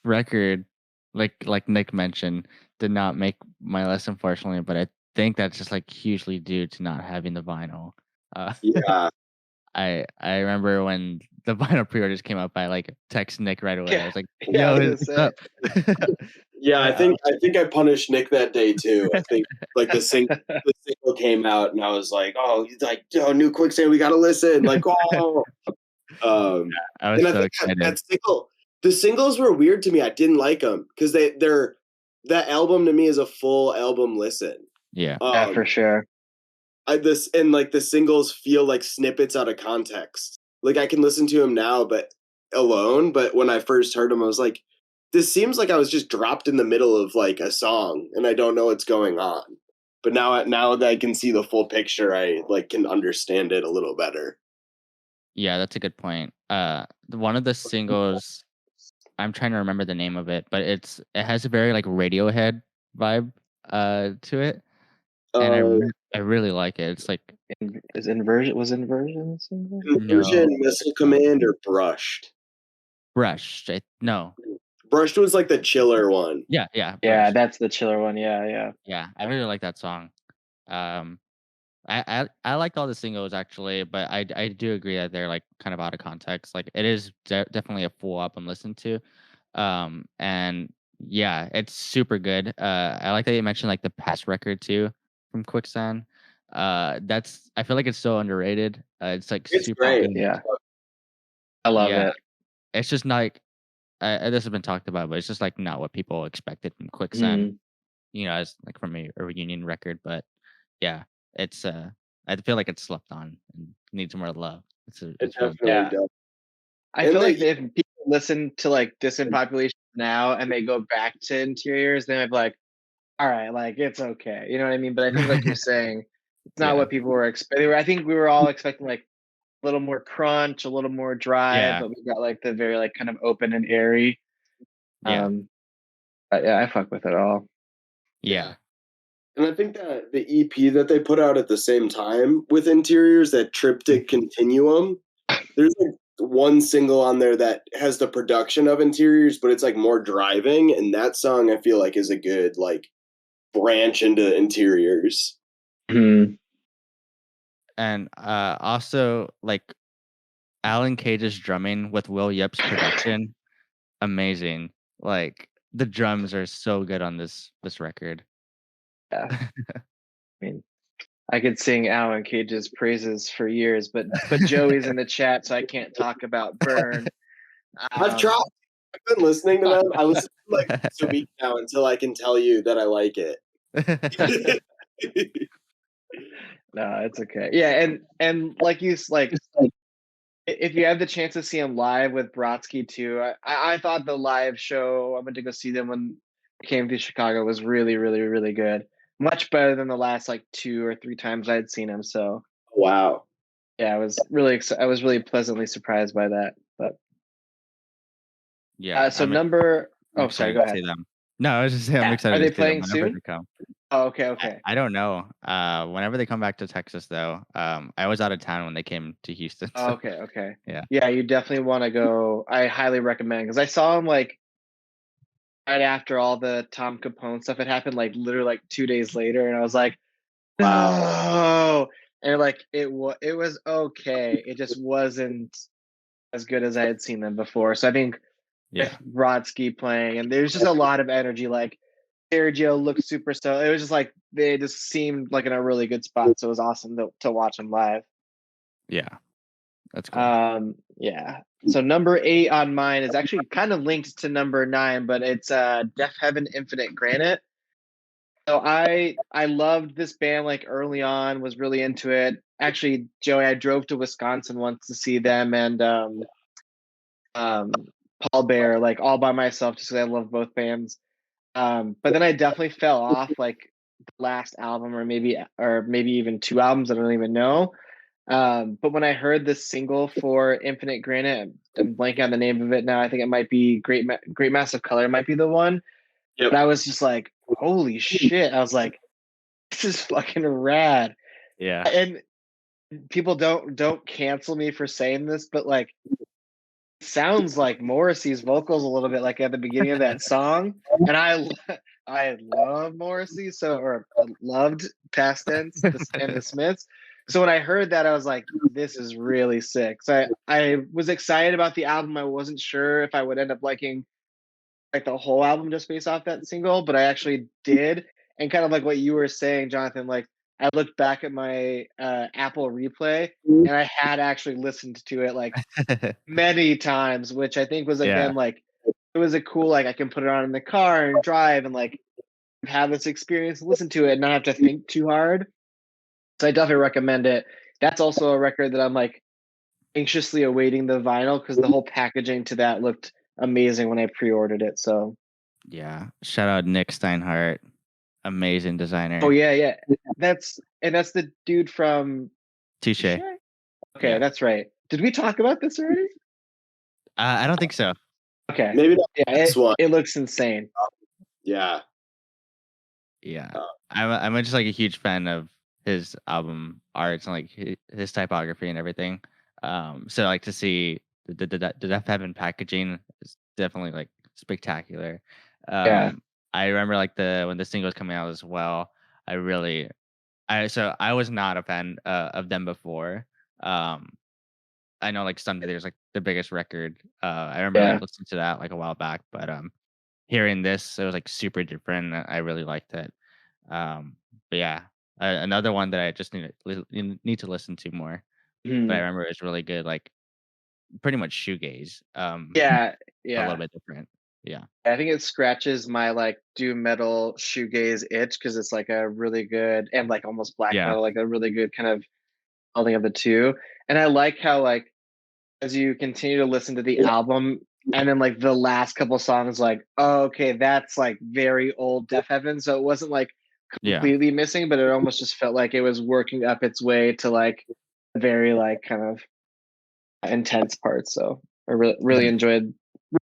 record, like Nick mentioned, did not make my list, unfortunately, but I think that's just like hugely due to not having the vinyl. Yeah. I remember when the vinyl pre-orders came out, I like text Nick right away. I was like, Yeah, I "Yo, was what's gonna up?" Yeah, I think I punished Nick that day too. I think like the single came out and I was like, oh, he's like, new Quicksand, we gotta listen. Like, oh. I was And I so think excited. that the singles were weird to me. I didn't like them because they're that album to me is a full album listen. Yeah. Yeah, for sure. The singles feel like snippets out of context. Like I can listen to them now, but alone. But when I first heard them, I was like, this seems like I was just dropped in the middle of like a song, and I don't know what's going on. But now that I can see the full picture, I like can understand it a little better. Yeah, that's a good point. One of the singles, I'm trying to remember the name of it, but it has a very like Radiohead vibe to it, and I really like it. It's like Was Inversion a single? Inversion, No. Missile Command, or Brushed. Brushed. No. Brushed was like the chiller one. Yeah, Yeah, Brushed. that's the chiller one. Yeah. Yeah, I really like that song. I liked all the singles actually, but I do agree that they're like kind of out of context. Like it is definitely a full album listen to, and yeah, it's super good. I like that you mentioned like the past record too from Quicksand. I feel like it's so underrated. It's like It's super great. good. Yeah. I love Yeah, it. it's just not like this has been talked about, but it's just like not what people expected from Quicksand. As like from a reunion record, but yeah, it's I feel like it's slept on and needs more love. It's It really definitely Yeah. does. I And feel like they- if people listen to like Distant Population now and they go back to Interiors, then I'm like, all right, like it's okay. You know what I mean? But I think like you're saying, it's not Yeah. what people were expecting. I think we were all expecting like a little more crunch, a little more dry, Yeah. but we got like the very like kind of open and airy. Yeah. But yeah, I fuck with it all. Yeah. And I think that the EP that they put out at the same time with Interiors, that Triptych Continuum, there's like one single on there that has the production of Interiors, but it's like more driving, and that song I feel like is a good like branch into Interiors. And also like Alan Cage's drumming with Will Yip's production, amazing. Like the drums are so good on this record. Yeah. I mean, I could sing Alan Cage's praises for years, but Joey's in the chat, so I can't talk about Burn. I've tried. I've been listening to them. I listen to like once a week now until I can tell you that I like it. No, it's okay. Yeah, and like if you have the chance to see him live with Brodsky too, I thought the live show I went to go see them when they came to Chicago was really, really, really good. Much better than the last like 2 or 3 times I'd seen him. So Wow. yeah, I was really pleasantly surprised by that. But Yeah. so I'm number I'm sorry, excited go to ahead. see them. No, I was just saying I'm Yeah. excited Are they to see them playing whenever soon? they come. Oh, okay. I don't know. Whenever they come back to Texas, though, I was out of town when they came to Houston. Oh, So okay. yeah. Yeah, you definitely want to go. I highly recommend because I saw him like right after all the Tom Capone stuff had happened, like literally like 2 days later, and I was like, no. And like it was okay. It just wasn't as good as I had seen them before. So I think Yeah. with Brodsky playing, and there's just a lot of energy. Like Sergio looked super It was just like they just seemed like in a really good spot. So it was awesome to watch them live. Yeah. That's cool. Yeah. So number 8 on mine is actually kind of linked to number 9, but it's Deafheaven Infinite Granite. So I loved this band like early on, was really into it. Actually, Joey, I drove to Wisconsin once to see them and Paul Bear like all by myself just because I love both bands. But then I definitely fell off like the last album or maybe even 2 albums, I don't even know. But when I heard the single for Infinite Granite, I'm blanking on the name of it now. I think it might be Great Massive Color might be the one. Yep. But I was just like, holy shit. I was like, this is fucking rad. Yeah. And people don't cancel me for saying this, but like it sounds like Morrissey's vocals a little bit like at the beginning of that song. And I love Morrissey, or loved past tense and the Smiths. So when I heard that, I was like, this is really sick. So I was excited about the album. I wasn't sure if I would end up liking like the whole album just based off that single, but I actually did. And kind of like what you were saying, Jonathan, like I looked back at my Apple replay and I had actually listened to it like many times, which I think was again like it was a cool like I can put it on in the car and drive and like have this experience, listen to it, and not have to think too hard. So I definitely recommend it. That's also a record that I'm like anxiously awaiting the vinyl because the whole packaging to that looked amazing when I pre-ordered it. So Yeah. Shout out Nick Steinhardt. Amazing designer. oh yeah. That's the dude from Touche. Okay, Yeah. that's right. Did we talk about this already? I don't think so. Okay. Maybe not Yeah, this one. it looks insane. Yeah. Yeah. I'm just like a huge fan of his album arts and like his typography and everything. So like to see the Deafheaven packaging is definitely like spectacular. Yeah. I remember like when the single was coming out as well. I was not a fan of them before. I know like Sunday there's like the biggest record. I remember like listening to that like a while back, but hearing this it was like super different. I really liked it. But yeah, another one that I just need to listen to more. But I remember it was really good, like pretty much shoegaze. Yeah. A little bit different. Yeah. I think it scratches my like doom metal shoegaze itch because it's like a really good and like almost black metal, like a really good kind of melding of the two. And I like how like as you continue to listen to the album and then like the last couple songs, like, oh, okay, that's like very old Deafheaven. So it wasn't like completely missing, but it almost just felt like it was working up its way to like very like kind of intense parts. So I really enjoyed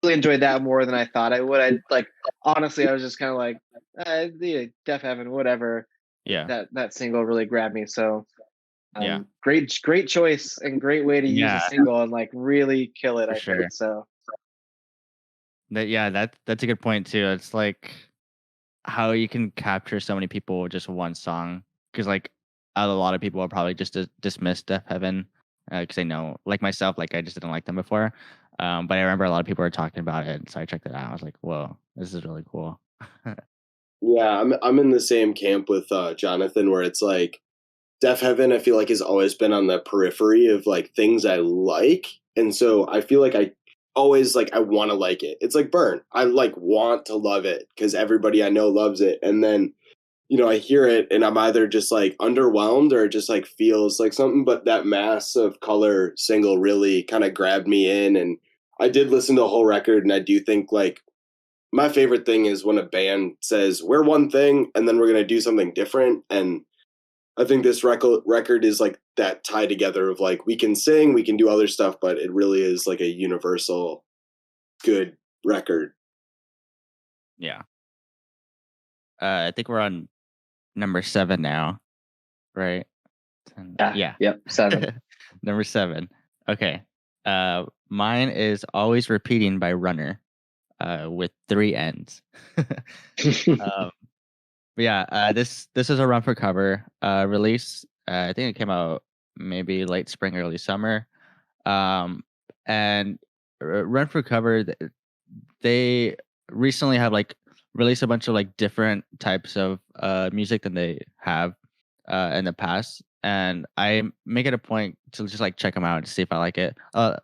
that more than I thought I would. I like honestly, I was just kind of like the Deafheaven, whatever. Yeah. That single really grabbed me. So Yeah. great choice and great way to use a single and like really kill it. I think so. That's a good point too. It's like how you can capture so many people with just one song, because like a lot of people will probably just dismiss Deafheaven because they know, like myself, like I just didn't like them before. But I remember a lot of people were talking about it, so I checked it out. I was like, whoa, this is really cool. Yeah, I'm in the same camp with Jonathan, where it's like Deafheaven, I feel like has always been on the periphery of like things I like, and so I feel like I always like I want to like it. It's like Burn. I like want to love it because everybody I know loves it, and then I hear it and I'm either just like underwhelmed or it just like feels like something. But that Mass of Color single really kind of grabbed me in, and I did listen to the whole record, and I do think like my favorite thing is when a band says we're one thing and then we're going to do something different. And I think this record is like that tie together of like we can sing, we can do other stuff, but it really is like a universal good record. Yeah. I think we're on number 7 now, right? Yeah. Yep. 7. Number 7. Okay. Mine is Always Repeating by Runner, with 3 N's. But yeah, this is a Run for Cover release. I think it came out maybe late spring, early summer. And Run for Cover, they recently have like released a bunch of like different types of music than they have in the past, and I make it a point to just like check them out and see if I like it.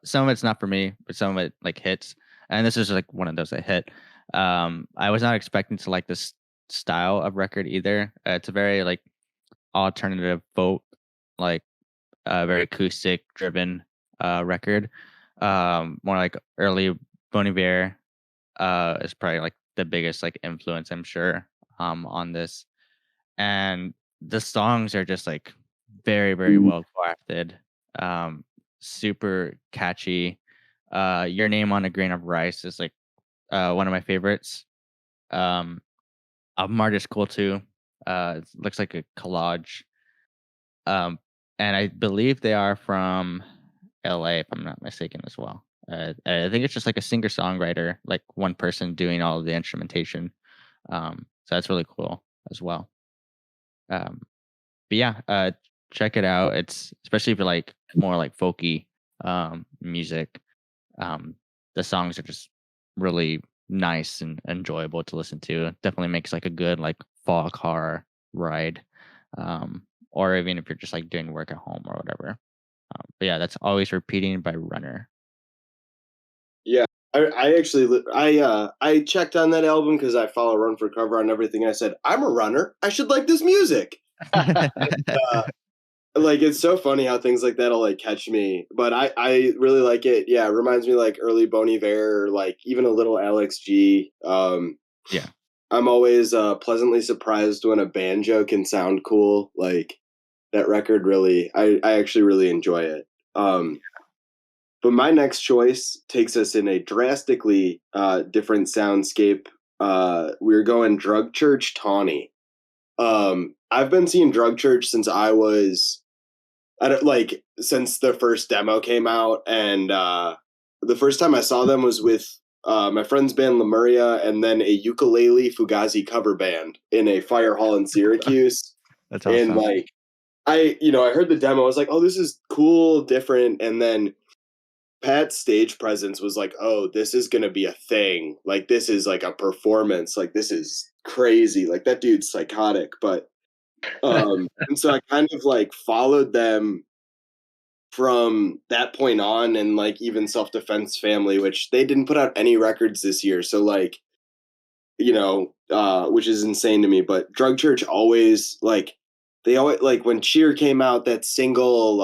Some of it's not for me, but some of it like hits, and this is like one of those that hit. I was not expecting to like this style of record either. It's a very like alternative folk, like very acoustic driven record. More like early Bon Iver is probably like the biggest like influence, I'm sure, on this. And the songs are just like very, very well crafted, super catchy. Your Name on a Grain of Rice is like one of my favorites. Album art is cool too. It looks like a collage. And I believe they are from LA, if I'm not mistaken, as well. I think it's just like a singer songwriter, like one person doing all of the instrumentation. So that's really cool as well. Um, but yeah, check it out. It's especially if you like more like folky music. The songs are just really nice and enjoyable to listen to. It definitely makes like a good like fall car ride. Or even if you're just like doing work at home or whatever. But yeah, that's Always Repeating by Runner. Yeah, I actually I checked on that album because I follow Run for Cover on everything. I said I'm a runner. I should like this music. Like it's so funny how things like that'll like catch me, but I really like it. Yeah, it reminds me like early Bon Iver, like even a little Alex G. Yeah, I'm always pleasantly surprised when a banjo can sound cool. Like that record really, I actually really enjoy it. But my next choice takes us in a drastically different soundscape. We're going Drug Church Tawny. I've been seeing Drug Church since I was, I don't like since the first demo came out, and the first time I saw them was with my friend's band Marías, and then a ukulele Fugazi cover band in a fire hall in Syracuse. that's awesome. And like I heard the demo, I was like, oh, this is cool, different, and then Pat's stage presence was like, oh, this is gonna be a thing. Like this is like a performance. Like this is crazy. Like that dude's psychotic. But and so I kind of like followed them from that point on, and like even Self Defense Family, which they didn't put out any records this year. So like, which is insane to me. But Drug Church always like they always like when Cheer came out, that single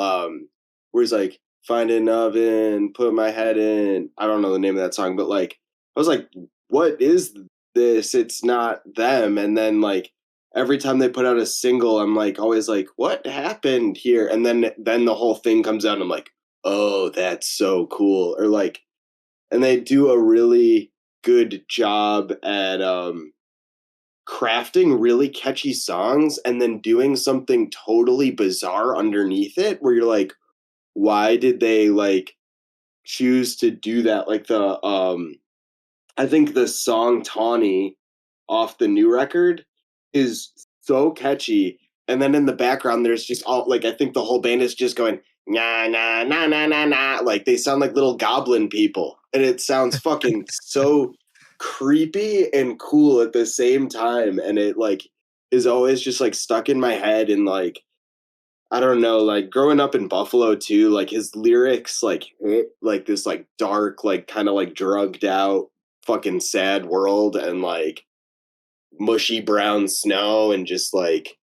where he's like, find an oven, put my head in. I don't know the name of that song, but like I was like, what is this? It's not them. And then like every time they put out a single, I'm like always like, what happened here? And then the whole thing comes out and I'm like, oh, that's so cool. Or like, and they do a really good job at crafting really catchy songs and then doing something totally bizarre underneath it where you're like, why did they like choose to do that? Like I think the song Tawny off the new record is so catchy, and then in the background there's just all like I think the whole band is just going nah nah nah nah nah nah, like they sound like little goblin people, and it sounds fucking so creepy and cool at the same time, and it like is always just like stuck in my head. And like I don't know, like growing up in Buffalo too, like his lyrics like hit like this like dark, like kind of like drugged out fucking sad world, and like mushy brown snow, and just like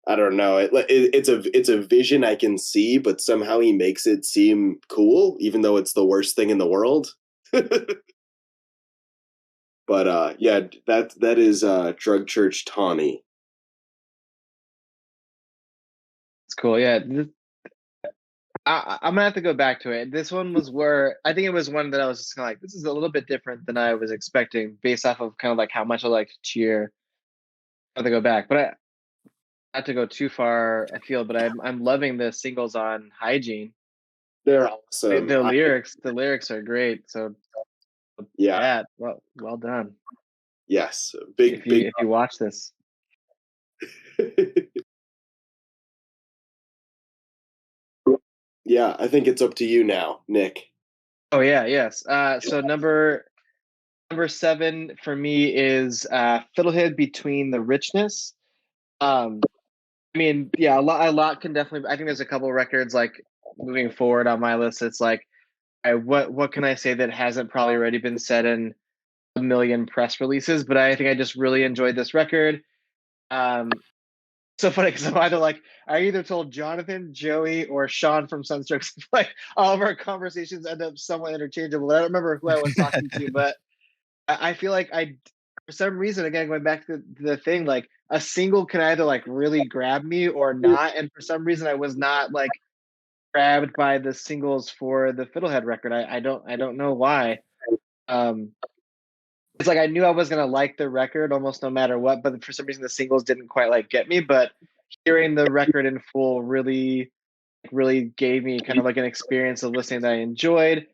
I don't know, it's a vision I can see, but somehow he makes it seem cool even though it's the worst thing in the world. But yeah, that is Drug Church Tawny. It's cool. Yeah. I'm gonna have to go back to it. This one was where I think it was one that I was just kind of like, this is a little bit different than I was expecting, based off of kind of like how much I like Cheer. I have to go back, but I not to go too far afield. But I'm loving the singles on Hygiene. They're awesome. The lyrics are great. So yeah, well done. Yes, If you watch this. Yeah, I think it's up to you now, Nick. Oh yeah, yes. So number 7 for me is Fiddlehead Between the Richness. I mean, yeah, a lot can definitely. I think there's a couple records like moving forward on my list. It's like, what can I say that hasn't probably already been said in a million press releases? But I think I just really enjoyed this record. So funny because I either told Jonathan, Joey, or Sean from Sunstrokes. Like all of our conversations end up somewhat interchangeable. I don't remember who I was talking to, but I feel like for some reason, again going back to the thing, like a single can either like really grab me or not, and for some reason I was not like grabbed by the singles for the Fiddlehead record. I don't know why. It's like I knew I was gonna like the record almost no matter what, but for some reason the singles didn't quite like get me. But hearing the record in full really gave me kind of like an experience of listening that I enjoyed.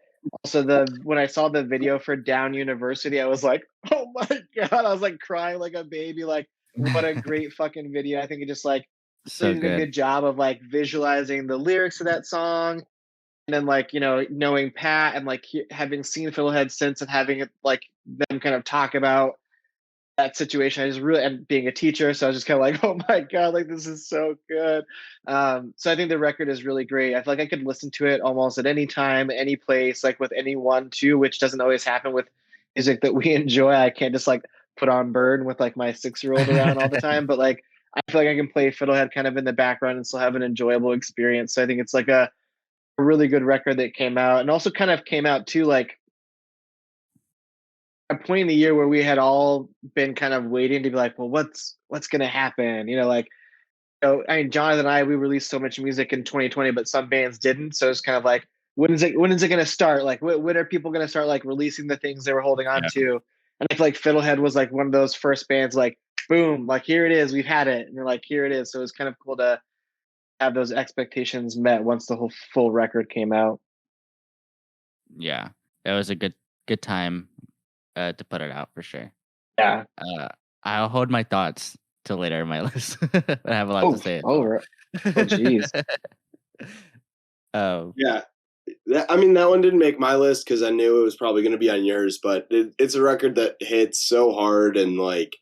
Also, when I saw the video for Down University, I was like, oh my god, I was like crying like a baby. Like, what a great fucking video. I think it just like So did a good job of like visualizing the lyrics of that song. And then like, knowing Pat and like having seen Fiddlehead since, and having it like them kind of talk about that situation, I just really, and being a teacher, so I was just kind of like, oh my god, like this is so good. So I think the record is really great. I feel like I could listen to it almost at any time, any place, like with anyone too, which doesn't always happen with music that we enjoy. I can't just like put on Burn with like my 6-year-old around all the time, but like I feel like I can play Fiddlehead kind of in the background and still have an enjoyable experience. So I think it's like a really good record that came out, and also kind of came out too like a point in the year where we had all been kind of waiting to be like, well, what's going to happen? Like, I mean, Jonathan and I, we released so much music in 2020, but some bands didn't. So it's kind of like, when is it going to start? Like, when are people going to start like releasing the things they were holding on to? And I feel like Fiddlehead was like one of those first bands, like, boom, like here it is, we've had it, and they're like, here it is. So it was kind of cool to have those expectations met once the whole full record came out. Yeah, it was a good time to put it out for sure. Yeah. I'll hold my thoughts till later in my list. I have a lot to say. Jeez. Yeah. I mean, that one didn't make my list because I knew it was probably going to be on yours, but it's a record that hits so hard. And like,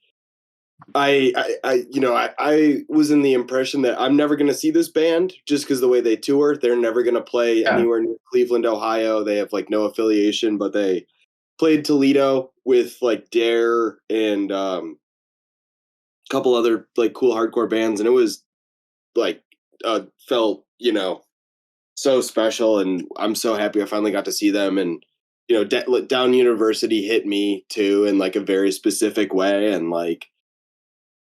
I was in the impression that I'm never going to see this band just because the way they tour. They're never going to play anywhere near Cleveland, Ohio. They have like no affiliation, but they played Toledo with like Dare and a couple other like cool hardcore bands, and it was like felt so special, and I'm so happy I finally got to see them. And Down University hit me too in like a very specific way, and like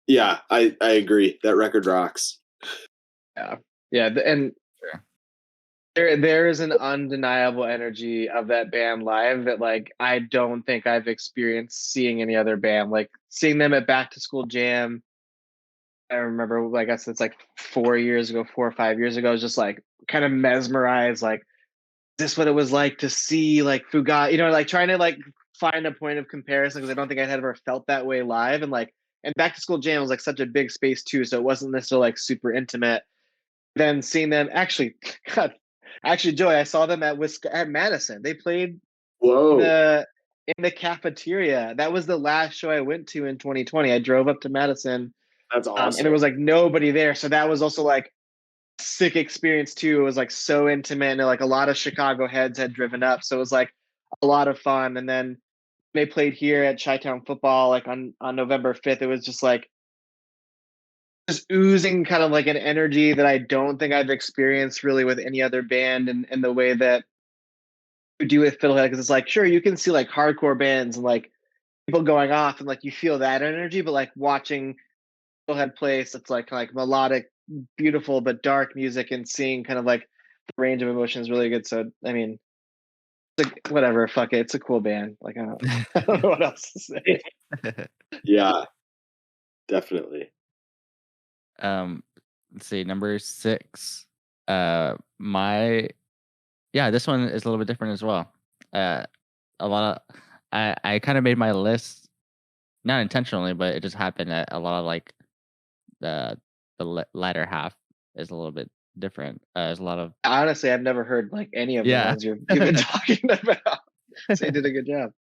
I agree, that record rocks. And there is an undeniable energy of that band live that like I don't think I've experienced seeing any other band. Like seeing them at Back to School Jam, I remember, like I guess it's like 4 or 5 years ago, I was just like kind of mesmerized, like, is this what it was like to see like Fugazi, like trying to like find a point of comparison, because I don't think I had ever felt that way live. And Back to School Jam was like such a big space too, so it wasn't necessarily like super intimate. Then seeing them actually, Joey, I saw them at Madison. They played Whoa. in the cafeteria. That was the last show I went to in 2020. I drove up to Madison, That's awesome. and there was like nobody there. So that was also like a sick experience too. It was like so intimate, and like a lot of Chicago heads had driven up, so it was like a lot of fun. And then they played here at Chi-Town football like on November 5th. It was just like just oozing kind of like an energy that I don't think I've experienced really with any other band, and the way that you do with Fiddlehead, because it's like, sure, you can see like hardcore bands and like people going off and like you feel that energy, but like watching Fiddlehead play, it's like melodic, beautiful but dark music, and seeing kind of like the range of emotion is really good. So I mean, like, whatever, fuck it, it's a cool band. Like I don't know what else to say. Yeah, definitely. Let's see, number 6. This one is a little bit different as well. A lot of I kind of made my list not intentionally, but it just happened that a lot of like the latter half is a little bit different. There's a lot of Honestly, I've never heard like any of the ones you've been talking about. So you did a good job.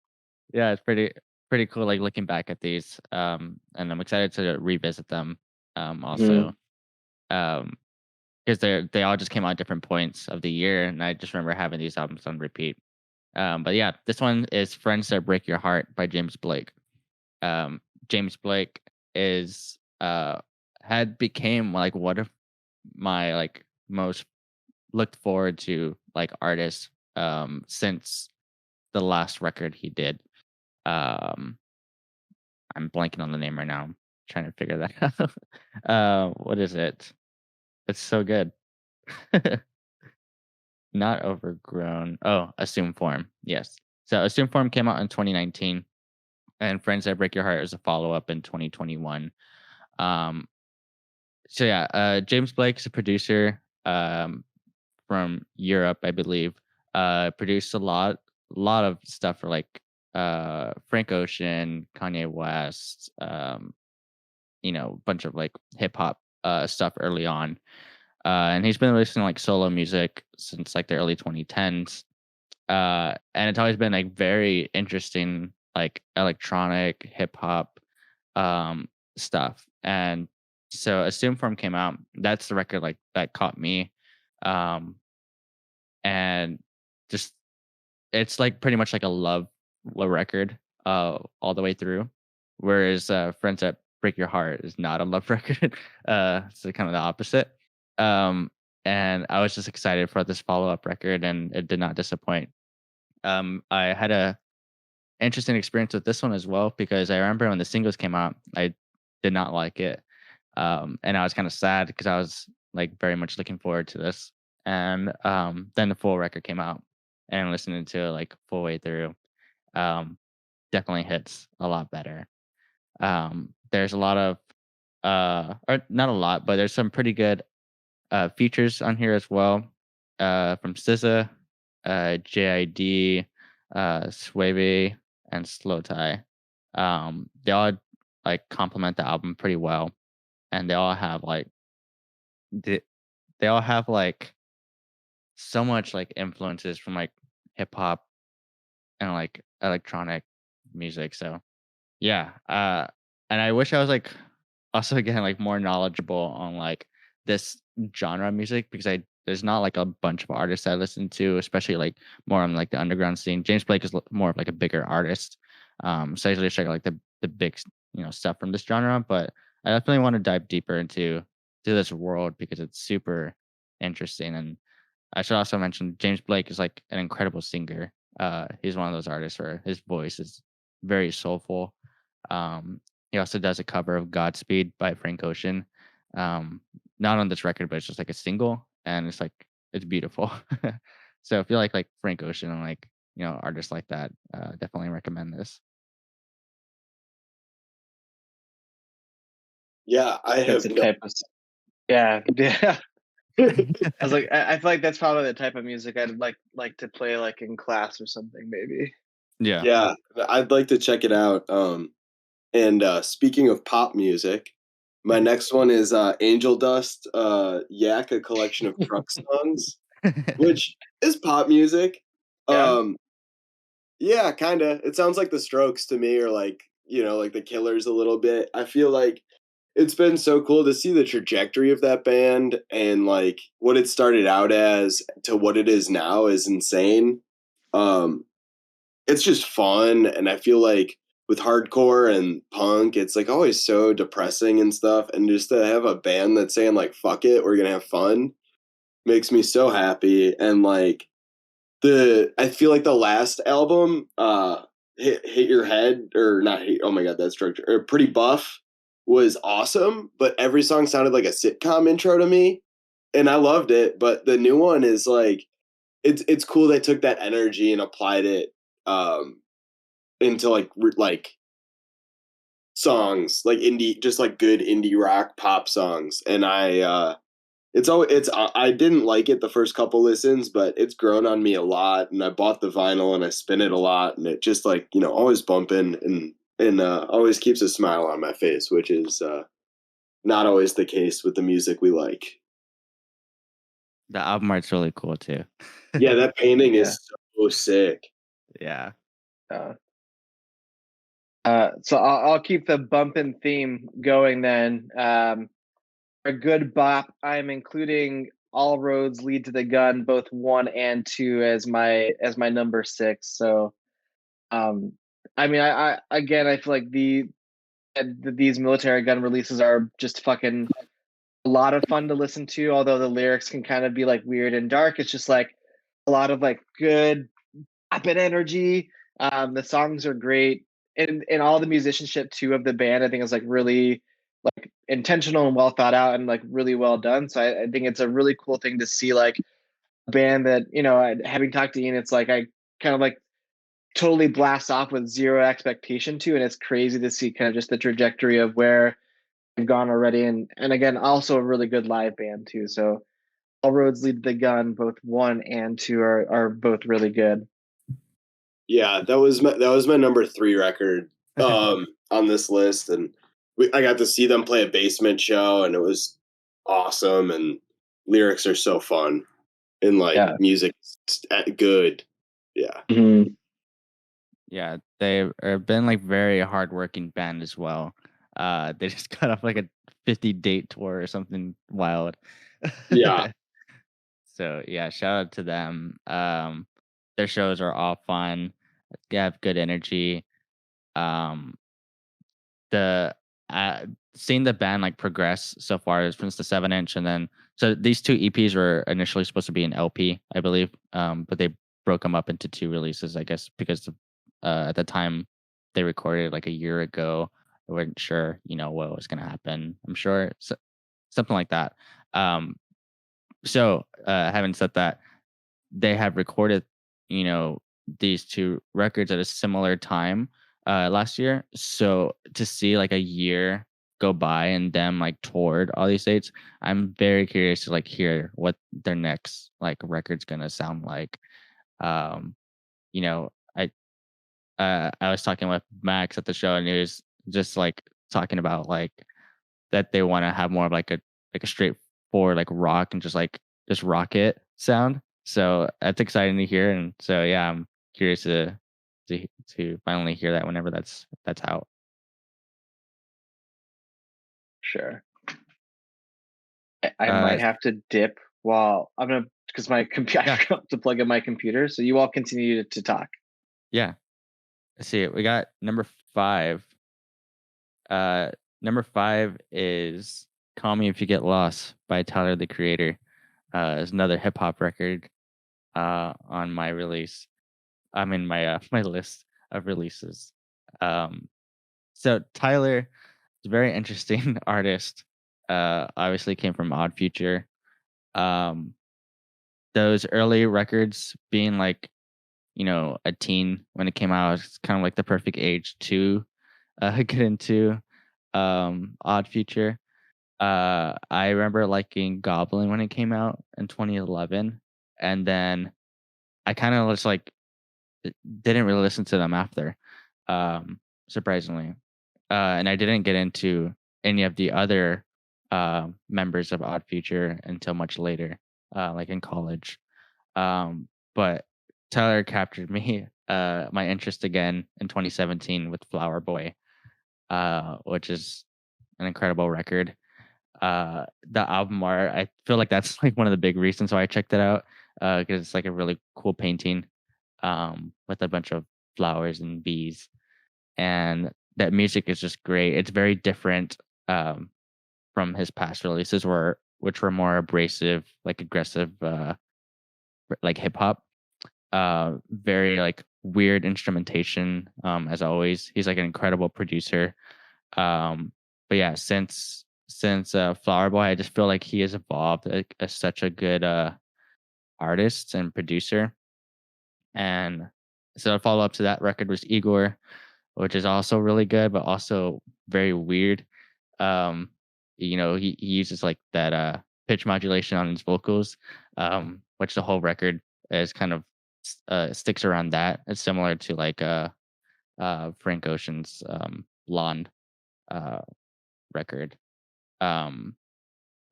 Yeah, it's pretty cool. Like looking back at these, and I'm excited to revisit them. Also, because they all just came out at different points of the year, and I just remember having these albums on repeat. But yeah, this one is "Friends That Break Your Heart" by James Blake. James Blake is had became like one of my like most looked forward to like artists since the last record he did. I'm blanking on the name right now. I'm trying to figure that out. What is it? It's so good. Not Overgrown. Oh, Assume Form. Yes. So Assume Form came out in 2019, and Friends That Break Your Heart is a follow up in 2021. So yeah, James Blake is a producer from Europe, I believe. Produced a lot of stuff for like Frank Ocean, Kanye West, a bunch of like hip hop stuff early on. And he's been releasing like solo music since like the early 2010s. And it's always been like very interesting, like electronic hip hop stuff. And so Assume Form came out. That's the record like that caught me. And just it's like pretty much like a love record all the way through. Whereas Friends That Break Your Heart is not a love record. It's kind of the opposite. And I was just excited for this follow-up record, and it did not disappoint. I had a interesting experience with this one as well, because I remember when the singles came out, I did not like it. And I was kind of sad because I was like very much looking forward to this. And then the full record came out, and listening to it like full way through, definitely hits a lot better. There's a lot of or not a lot, but there's some pretty good features on here as well, from SZA, JID, Swavey, and Slow Tie. They all like complement the album pretty well, and they all have like so much like influences from like hip hop and like electronic music. So yeah, and I wish I was like also again like more knowledgeable on like this genre of music, because there's not like a bunch of artists I listen to, especially like more on like the underground scene. James Blake is more of like a bigger artist, so I usually check like the big stuff from this genre. But I definitely want to dive deeper into this world because it's super interesting. And I should also mention James Blake is like an incredible singer. He's one of those artists where his voice is very soulful. He also does a cover of Godspeed by Frank Ocean. Not on this record, but it's just like a single, and it's beautiful. So if you like Frank Ocean and like artists like that, definitely recommend this. Yeah, I have That's the type of yeah. I was like, I feel like that's probably the type of music I'd like to play like in class or something, maybe. Yeah, I'd like to check it out. And speaking of pop music, my next one is Angel Dust, Yak, a collection of truck songs, which is pop music. Yeah. Yeah, kind of. It sounds like the Strokes to me, or like, like the Killers a little bit. I feel like it's been so cool to see the trajectory of that band, and like what it started out as to what it is now is insane. Um, it's just fun, and I feel like with hardcore and punk, it's like always so depressing and stuff, and just to have a band that's saying like "fuck it, we're gonna have fun" makes me so happy. And like I feel like the last album, hit your head, or not hit, oh my god, that structure, or Pretty Buff, was awesome, but every song sounded like a sitcom intro to me, and I loved it. But the new one is like, it's cool they took that energy and applied it into like songs, like indie, just like good indie rock pop songs. And I didn't like it the first couple listens, but it's grown on me a lot, and I bought the vinyl and I spin it a lot, and it just like, always bumping, and always keeps a smile on my face, which is not always the case with the music we like. The album art's really cool too. Yeah, that painting Yeah. is so sick. Yeah. So I'll keep the bumpin' theme going then. A good bop. I'm including All Roads Lead to the Gun, both 1 and 2, as my number 6. So, I mean, I again, I feel like these Militarie gun releases are just fucking a lot of fun to listen to. Although the lyrics can kind of be like weird and dark, it's just like a lot of like good rapid energy. The songs are great, and all the musicianship too of the band, I think, is like really like intentional and well thought out and like really well done. So I think it's a really cool thing to see like a band that, having talked to Ian, it's like I kind of like totally blast off with zero expectation to, and it's crazy to see kind of just the trajectory of where they've gone already. And again, also a really good live band too. So All Roads Lead to the Gun, both 1 and 2 are both really good. Yeah, that was my number 3 record on this list, and I got to see them play a basement show, and it was awesome. And lyrics are so fun, and like music good. Yeah. Mm-hmm. Yeah, they've been like very hardworking band as well. They just got off like a 50 date tour or something wild. Yeah. So yeah, shout out to them. Their shows are all fun. They have good energy. Um, the seeing the band like progress so far is since the 7-inch, and then so these 2 EPs were initially supposed to be an LP, I believe. But they broke them up into 2 releases, I guess, because at the time they recorded like a year ago, they weren't sure, what was gonna happen. I'm sure something like that. So having said that, they have recorded, these 2 records at a similar time last year. So to see like a year go by and them like toured all these dates, I'm very curious to like hear what their next like record's gonna sound like. Um, you know, I was talking with Max at the show, and he was just like talking about like that they want to have more of like a straightforward like rock and just rock it sound. So that's exciting to hear, and so yeah, I'm curious to finally hear that whenever that's out. Sure. I might have to dip while I'm gonna, because my computer, I forgot to plug in my computer. So you all continue to talk. Yeah. Let's see. We got number 5. Number 5 is "Call Me If You Get Lost" by Tyler the Creator. It's another hip hop record on my release. I'm in my my list of releases. So Tyler is a very interesting artist. Obviously came from Odd Future. Those early records, being like, a teen when it came out, it's kind of like the perfect age to get into Odd Future. I remember liking Goblin when it came out in 2011, and then I kind of just like didn't really listen to them after, surprisingly. And I didn't get into any of the other members of Odd Future until much later, like in college. But Tyler captured me my interest again in 2017 with Flower Boy, which is an incredible record. The album art, I feel like that's like one of the big reasons why I checked it out, because it's like a really cool painting, with a bunch of flowers and bees, and that music is just great. It's very different, from his past releases, which were more abrasive, like aggressive, like hip hop. Very like weird instrumentation. As always, he's like an incredible producer. But yeah, since Flower Boy, I just feel like he has evolved as such a good artist and producer. And so a follow up to that record was Igor, which is also really good, but also very weird. Um, he uses like that pitch modulation on his vocals, which the whole record is kind of sticks around that. It's similar to like Frank Ocean's Blonde uh record. Um,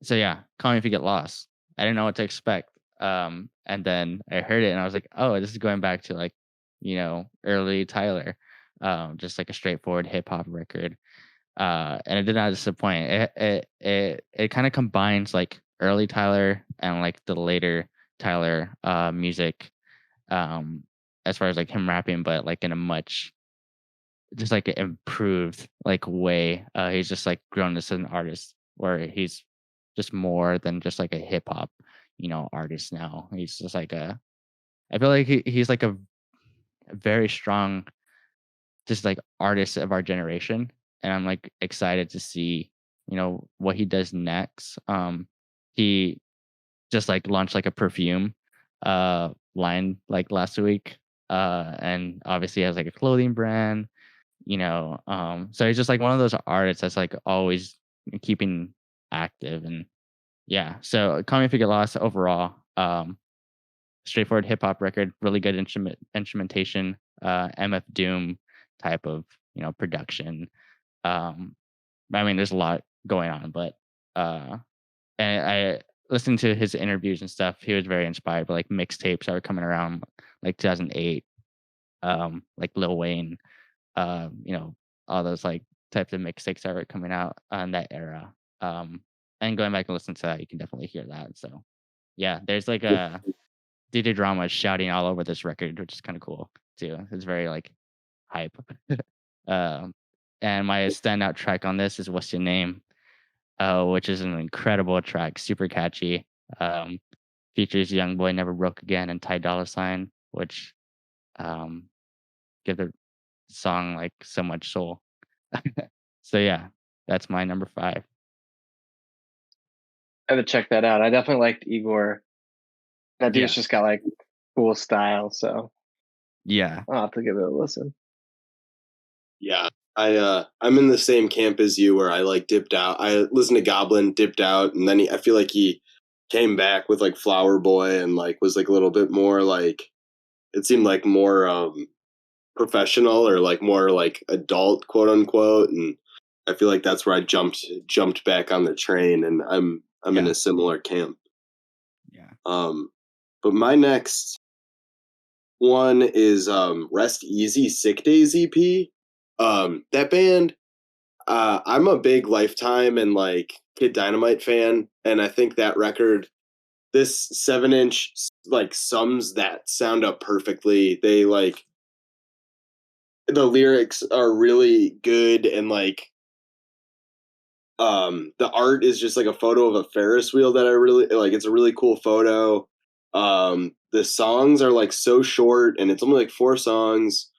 so yeah, Call Me If You Get Lost. I didn't know what to expect. And then I heard it and I was like, oh, this is going back to like, early Tyler. Just like a straightforward hip hop record. And it did not disappoint. It kind of combines like early Tyler and like the later Tyler music, as far as like him rapping, but like in a much just like improved like way. He's just like grown as an artist where he's just more than just like a hip hop, artist now. He's just like I feel like he's like a very strong just like artist of our generation. And I'm like excited to see, what he does next. He just like launched like a perfume line like last week. And obviously has like a clothing brand, so he's just like one of those artists that's like always keeping active. And yeah, so Call Me If You Get Lost overall, straightforward hip hop record, really good instrumentation, MF Doom type of production. I mean, there's a lot going on, but and I listened to his interviews and stuff. He was very inspired by like mixtapes that were coming around like 2008, like Lil Wayne, all those like types of mixtapes that were coming out in that era. And going back and listening to that, you can definitely hear that. So yeah, there's like a DJ Drama shouting all over this record, which is kind of cool too. It's very like hype. um, and my standout track on this is "What's Your Name," which is an incredible track, super catchy. Um, features Young Boy Never Broke Again and Ty Dolla $ign, which give the song like so much soul. So yeah, that's my number 5. I had to check that out. I definitely liked Igor. That dude's Yeah. just got like cool style, so Yeah. I'll have to give it a listen. Yeah, I'm in the same camp as you where I like dipped out. I listened to Goblin, dipped out, and then I feel like he came back with like Flower Boy and like was like a little bit more like it seemed like more professional or like more like adult, quote unquote. And I feel like that's where I jumped back on the train, and I'm in Yeah. a similar camp. Yeah. But my next one is Rest Easy Sick Days EP. That band, I'm a big Lifetime and like Kid Dynamite fan, and I think that record, this 7-inch, like sums that sound up perfectly. They like the lyrics are really good, and like the art is just like a photo of a Ferris wheel that I really like. It's a really cool photo. The songs are like so short, and it's only like 4 songs,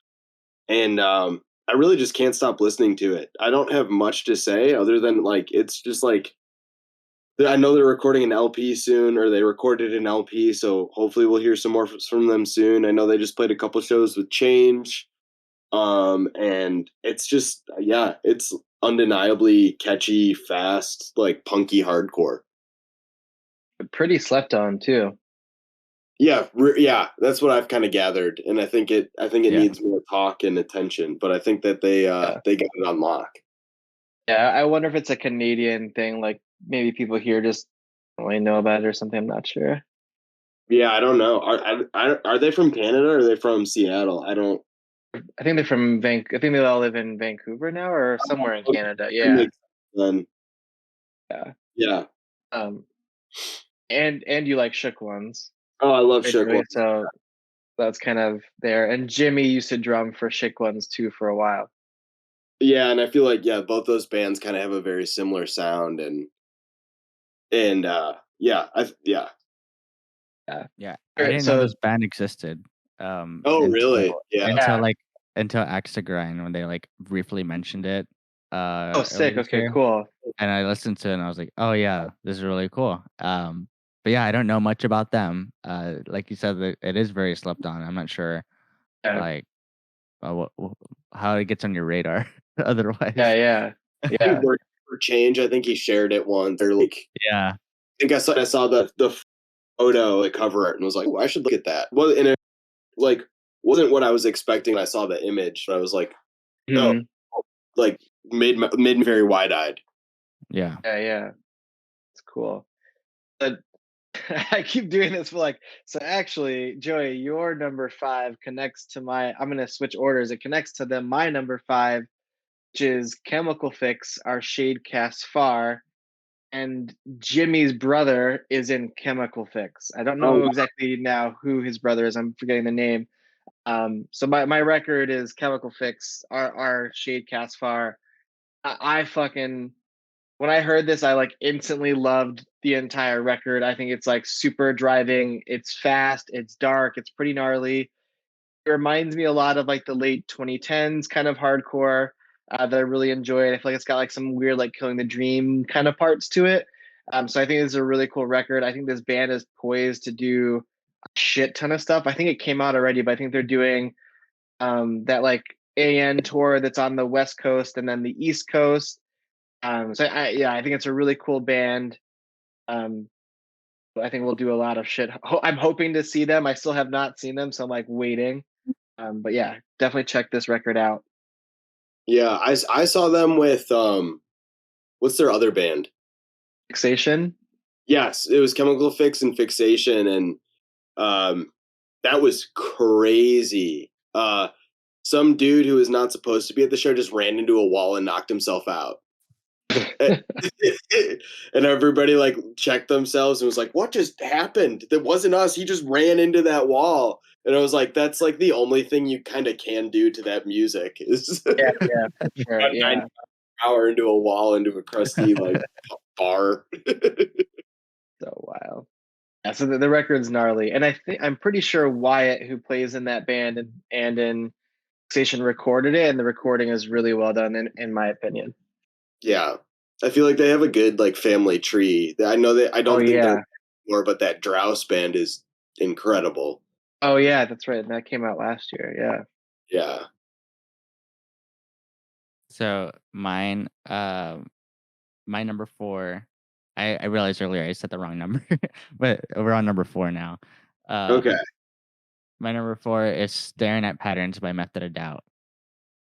and I really just can't stop listening to it. I don't have much to say other than like it's just like I know they're recording an LP soon, or they recorded an LP, so hopefully we'll hear some more from them soon. I know they just played a couple shows with Change, and it's just it's undeniably catchy, fast, like punky hardcore. Pretty slept on too. Yeah, that's what I've kind of gathered, and I think it needs more talk and attention, but I think that they got it on lock. Yeah, I wonder if it's a Canadian thing, like maybe people here just don't really know about it or something. I'm not sure. Yeah, I don't know. Are they from Canada or are they from Seattle? I don't. I think they're from I think they all live in Vancouver now or somewhere in Canada. That Yeah. makes sense then. Yeah. Yeah. And you like Shook Ones. Oh, I love Shook basically, Ones. so that's kind of there. And Jimmy used to drum for Shook Ones too for a while. Yeah, and I feel like both those bands kind of have a very similar sound and yeah, Yeah, I didn't know So this band existed. Oh, really? Yeah. Until Axe to Grind when they like briefly mentioned it. oh, sick. Earlier this Okay, year. cool. And I listened to it and I was like, oh yeah, this is really cool. But yeah, I don't know much about them. Like you said, it is very slept on. I'm not sure Yeah. like how it gets on your radar otherwise. Yeah. For Change, I think he shared it once. Or like, Yeah. I think I saw the photo, the cover art, and was like, well, I should look at that. Well, and it like wasn't what I was expecting when I saw the image, but I was like, oh, like made me very wide eyed. Yeah. It's cool. But I keep doing this for like, so actually, Joey, your number 5 connects to I'm gonna switch orders. It connects to my number 5, which is Chemical Fix, our Shade Cast Far. And Jimmy's brother is in Chemical Fix. I don't know exactly now who his brother is. I'm forgetting the name. So my record is Chemical Fix, our Shade Cast Far. I fucking, when I heard this, I like instantly loved the entire record. I think it's like super driving. It's fast. It's dark. It's pretty gnarly. It reminds me a lot of like the late 2010s kind of hardcore that I really enjoyed. I feel like it's got like some weird like Killing the Dream kind of parts to it. So I think this is a really cool record. I think this band is poised to do a shit ton of stuff. I think it came out already, but I think they're doing that like AN tour that's on the West Coast and then the East Coast. So I think it's a really cool band. I think we'll do a lot of shit. I'm hoping to see them. I still have not seen them, so I'm like waiting. But yeah, definitely check this record out. Yeah, I saw them with what's their other band? Fixation. Yes, it was Chemical Fix and Fixation, and that was crazy. Some dude who was not supposed to be at the show just ran into a wall and knocked himself out. And everybody like checked themselves and was like, what just happened? That wasn't us. He just ran into that wall. And I was like, that's like the only thing you kind of can do to that music is Yeah, for sure. Yeah. Power into a wall, into a crusty like bar. So wild. Yeah, so the record's gnarly. And I'm pretty sure Wyatt, who plays in that band and in Fixation, recorded it, and the recording is really well done in my opinion. Yeah. I feel like they have a good like family tree. I know that I don't think they're more, but that Drouse band is incredible. Oh yeah, that's right. That came out last year. Yeah. Yeah. So mine, my number 4. I realized earlier I said the wrong number, but we're on number 4 now. Okay. My number 4 is Staring at Patterns by Method of Doubt.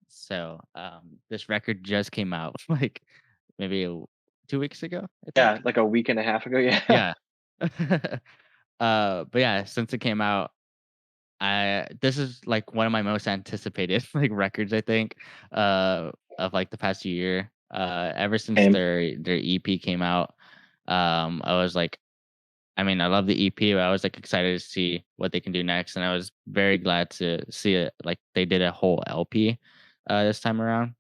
So this record just came out like maybe 2 weeks ago. I think. Yeah, like a week and a half ago. Yeah. Yeah. But yeah, since it came out, this is like one of my most anticipated like records, I think, of like the past year. Ever since their EP came out, I was like, I mean, I love the EP, but I was like excited to see what they can do next, and I was very glad to see it. Like they did a whole LP this time around.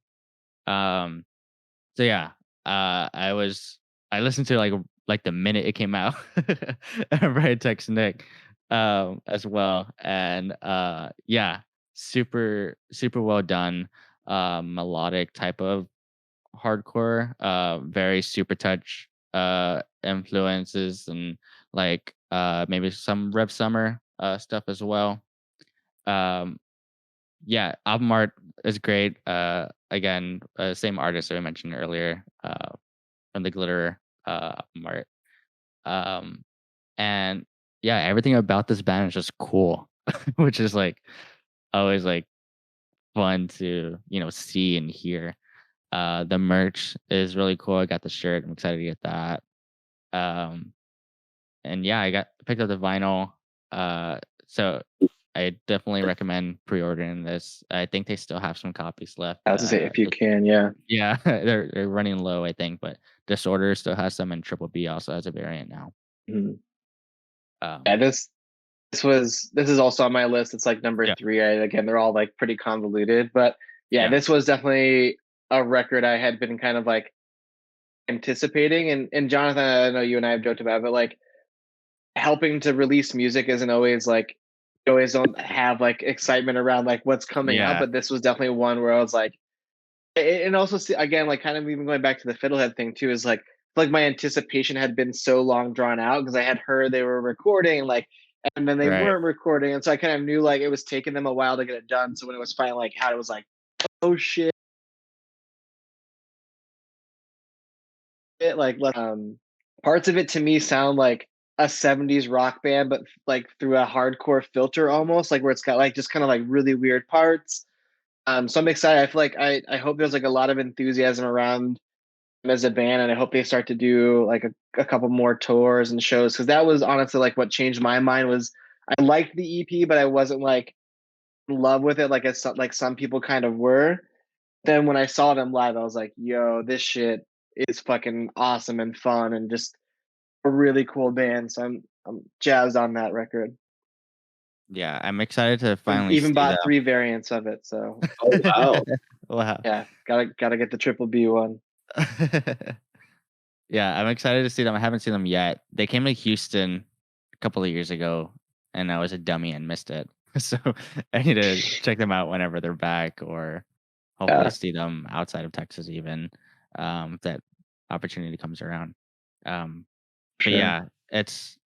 So yeah, I listened to like the minute it came out. I read text Nick as well, and yeah, super well done, melodic type of hardcore, very super touch influences and like maybe some Rev Summer stuff as well. Yeah, album art is great. Again, same artist that I mentioned earlier, from the Glitter album art. And yeah, everything about this band is just cool, which is like always like fun to see and hear. The merch is really cool. I got the shirt. I'm excited to get that. And yeah, I picked up the vinyl So I definitely recommend pre-ordering this. I think they still have some copies left. I was gonna say if you can, yeah. Yeah, they're running low, I think, but Disorder still has some, and Triple B also has a variant now. Mhm. Um, Yeah, this is also on my list. It's like number Yeah. 3. Again, they're all like pretty convoluted, but yeah, Yeah. this was definitely a record I had been kind of like anticipating. And Jonathan, I know you and I have joked about it, but like helping to release music isn't always like you always don't have like excitement around like what's coming out. Yeah. But this was definitely one where I was like, and also again, like kind of even going back to the Fiddlehead thing too, is like my anticipation had been so long drawn out because I had heard they were recording, like, and then they Right. weren't recording, and so I kind of knew like it was taking them a while to get it done. So when it was finally like out, it was like, oh shit, like parts of it to me sound like a 70s rock band, but like through a hardcore filter almost, like where it's got like just kind of like really weird parts. So I'm excited. I feel like I hope there's like a lot of enthusiasm around them as a band, and I hope they start to do like a couple more tours and shows, because that was honestly like what changed my mind. Was I liked the EP, but I wasn't like in love with it like some people kind of were. Then when I saw them live, I was like, yo, this shit is fucking awesome and fun and just a really cool band. So I'm jazzed on that record. Yeah, I'm excited to finally Even see bought them. 3 variants of it. So Oh wow. Wow. yeah, gotta get the Triple B one. Yeah, I'm excited to see them. I haven't seen them yet. They came to Houston a couple of years ago, and I was a dummy and missed it. So I need to check them out whenever they're back, or hopefully Yeah. see them outside of Texas even, if that opportunity comes around. But Sure. yeah, it's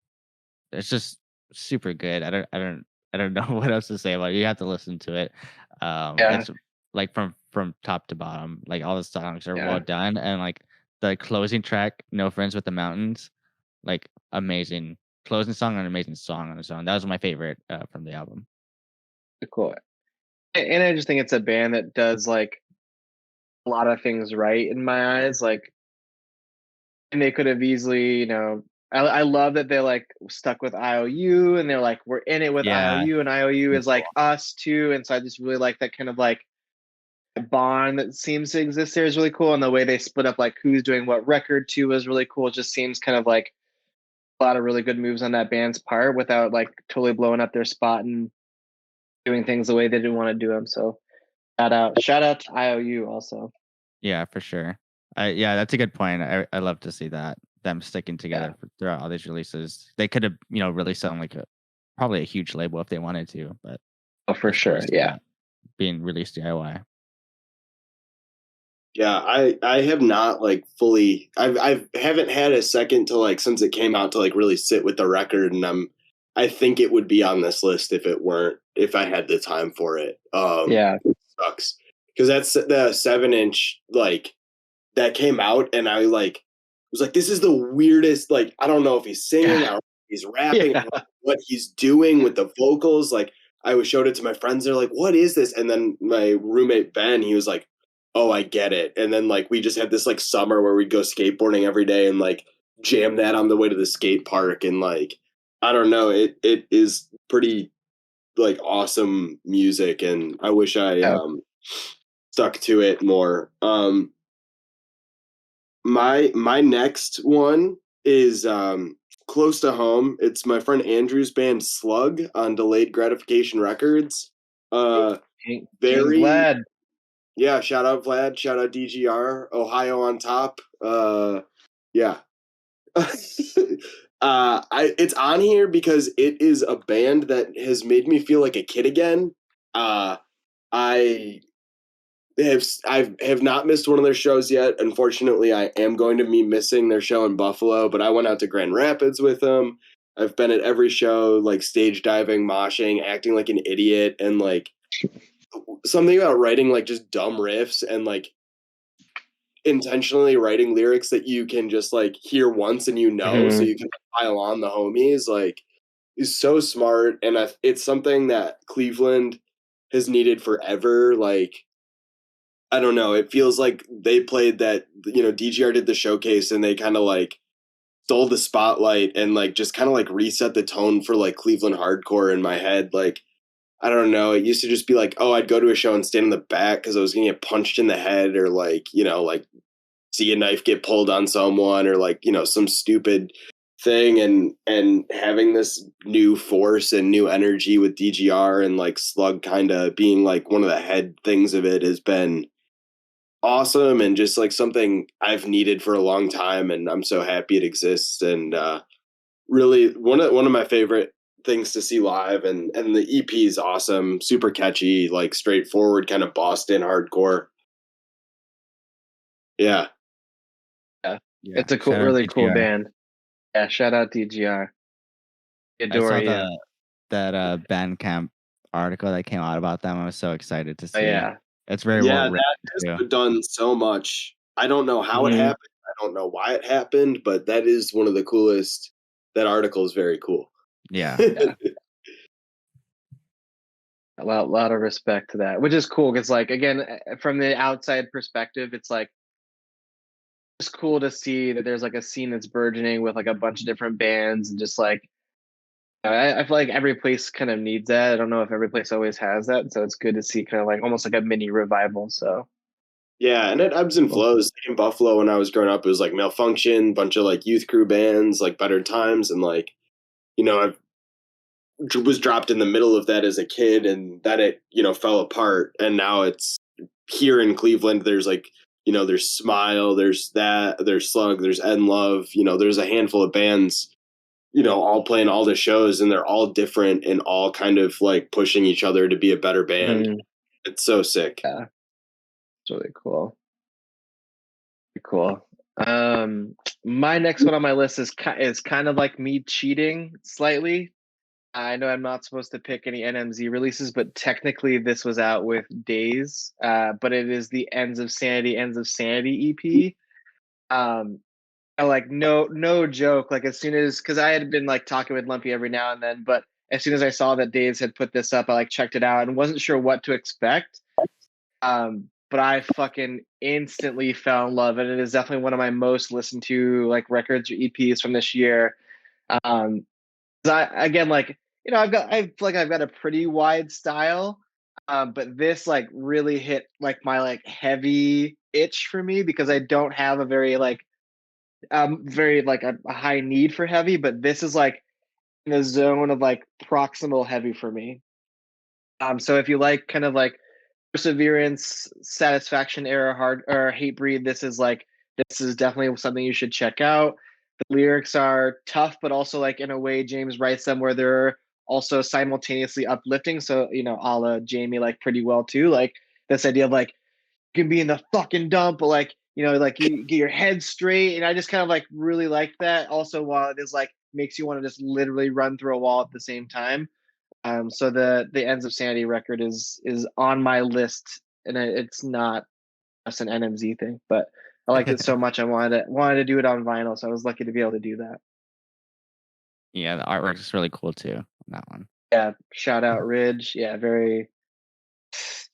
just super good. I don't know what else to say about it. You have to listen to it. Yeah. It's like from top to bottom. Like all the songs are Yeah. well done, and like the closing track, "No Friends with the Mountains," like amazing closing song, an amazing song on its own. That was my favorite from the album. Cool. And I just think it's a band that does like a lot of things right in my eyes. Like, and they could have easily, I love that they like stuck with IOU, and they're like, we're in it with Yeah, IOU, and IOU is like us too. And so I just really like that kind of like bond that seems to exist there is really cool. And the way they split up like who's doing what record too is really cool. It just seems kind of like a lot of really good moves on that band's part without like totally blowing up their spot and doing things the way they didn't want to do them. So shout out to IOU also. yeah, for sure. Yeah, that's a good point. I love to see that them sticking together throughout all these releases. They could have released something like probably a huge label if they wanted to, but Oh, for it's cool to sure. see Yeah. that being released DIY. Yeah, I have not like fully. I haven't had a second to like since it came out to like really sit with the record, and I think it would be on this list if I had the time for it. Yeah. It sucks because that's the 7-inch like that came out, and I like was like, this is the weirdest. Like I don't know if he's singing or he's rapping, Yeah. or what he's doing with the vocals. Like I showed it to my friends, they're like, what is this? And then my roommate Ben, he was like, oh, I get it. And then like we just had this like summer where we'd go skateboarding every day and like jam that on the way to the skate park, and like I don't know, it is pretty like awesome music, and I wish I stuck to it more. My next one is close to home. It's my friend Andrew's band Slug on Delayed Gratification Records. King Very Vlad. Yeah, shout out Vlad, shout out DGR, Ohio on top. Yeah. It's on here because it is a band that has made me feel like a kid again. I have not missed one of their shows yet. Unfortunately, I am going to be missing their show in Buffalo, but I went out to Grand Rapids with them. I've been at every show, like stage diving, moshing, acting like an idiot, and like something about writing like just dumb riffs and like intentionally writing lyrics that you can just like hear once and so you can pile on the homies, like is so smart. And it's something that Cleveland has needed forever. Like I don't know, it feels like they played that, DGR did the showcase and they kind of like stole the spotlight and like just kind of like reset the tone for like Cleveland hardcore in my head. Like, I don't know. It used to just be like, oh, I'd go to a show and stand in the back because I was going to get punched in the head or like, you know, like see a knife get pulled on someone or like, you know, some stupid thing. And having this new force and new energy with DGR and like Slug kind of being like one of the head things of it has been awesome and just like something I've needed for a long time. And I'm so happy it exists. And really one of my favorite things to see live, and the EP is awesome, super catchy, like straightforward kind of Boston hardcore. Yeah. Yeah. Yeah, It's a cool, shout out really cool DGR. band. Yeah, shout out DGR. I Adore saw you. that Bandcamp article that came out about them. I was so excited to see. Oh, yeah. It's very Yeah, well written that has too. done so much. I don't know how it Mhm. happened. I don't know why it happened, but that is one of the coolest. That article is very cool. Yeah. Yeah. A lot of respect to that, which is cool because, like, again, from the outside perspective, it's like it's cool to see that there's like a scene that's burgeoning with like a bunch of different bands and just like I feel like every place kind of needs that. I don't know if every place always has that, so it's good to see kind of like almost like a mini revival. So Yeah, and it ebbs and Cool. flows. In Buffalo, when I was growing up, it was like Malfunction, bunch of like youth crew bands, like Better Times, and like, you know, I was dropped in the middle of that as a kid, and then it, you know, fell apart, and now it's here in Cleveland. There's like, you know, there's Smile, there's Slug, there's End Love, you know, there's a handful of bands, you know, all playing all the shows, and they're all different and all kind of like pushing each other to be a better band. Mhm. It's so sick. Yeah, it's really cool. Cool. My next one on my list is kind of like me cheating slightly. I know I'm not supposed to pick any NMZ releases, but technically this was out with Days. But it is the Ends of Sanity EP. Like no joke. Like as soon as, because I had been like talking with Lumpy every now and then, but as soon as I saw that Days had put this up, I like checked it out and wasn't sure what to expect. But I fucking instantly fell in love, and it is definitely one of my most listened to like records or EPs from this year. 'Cause again, like, you know, I feel like I've got a pretty wide style, but this like really hit like my like heavy itch for me because I don't have a very like very like a high need for heavy, but this is like in the zone of like proximal heavy for me. So if you like kind of like Perseverance, Satisfaction era, hard or Hatebreed, this is definitely something you should check out. The lyrics are tough, but also like in a way James writes them where they're also simultaneously uplifting. So, you know, a la Jamie, like pretty well too. Like this idea of like you can be in the fucking dump, but like, you know, like you get your head straight. And I just kind of like really like that. Also, while it is like makes you want to just literally run through a wall at the same time. So the Ends of Sanity record is on my list, and it's not just an NMZ thing, but I liked it so much I wanted to do it on vinyl, so I was lucky to be able to do that. Yeah, the artwork is really cool too on that one. Yeah, shout out Ridge. Yeah, very.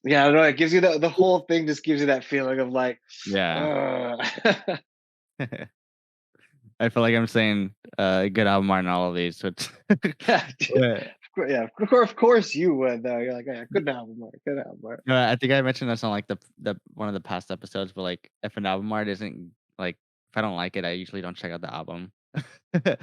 Yeah, I don't know. It gives you the whole thing just gives you that feeling of like, Yeah. I feel like I'm saying good album art in all of these. So it's yeah, of course you would though. You're like, yeah, good album art, good album art. No, I think I mentioned this on like the one of the past episodes, but like if an album art isn't like if I don't like it, I usually don't check out the album. Yeah,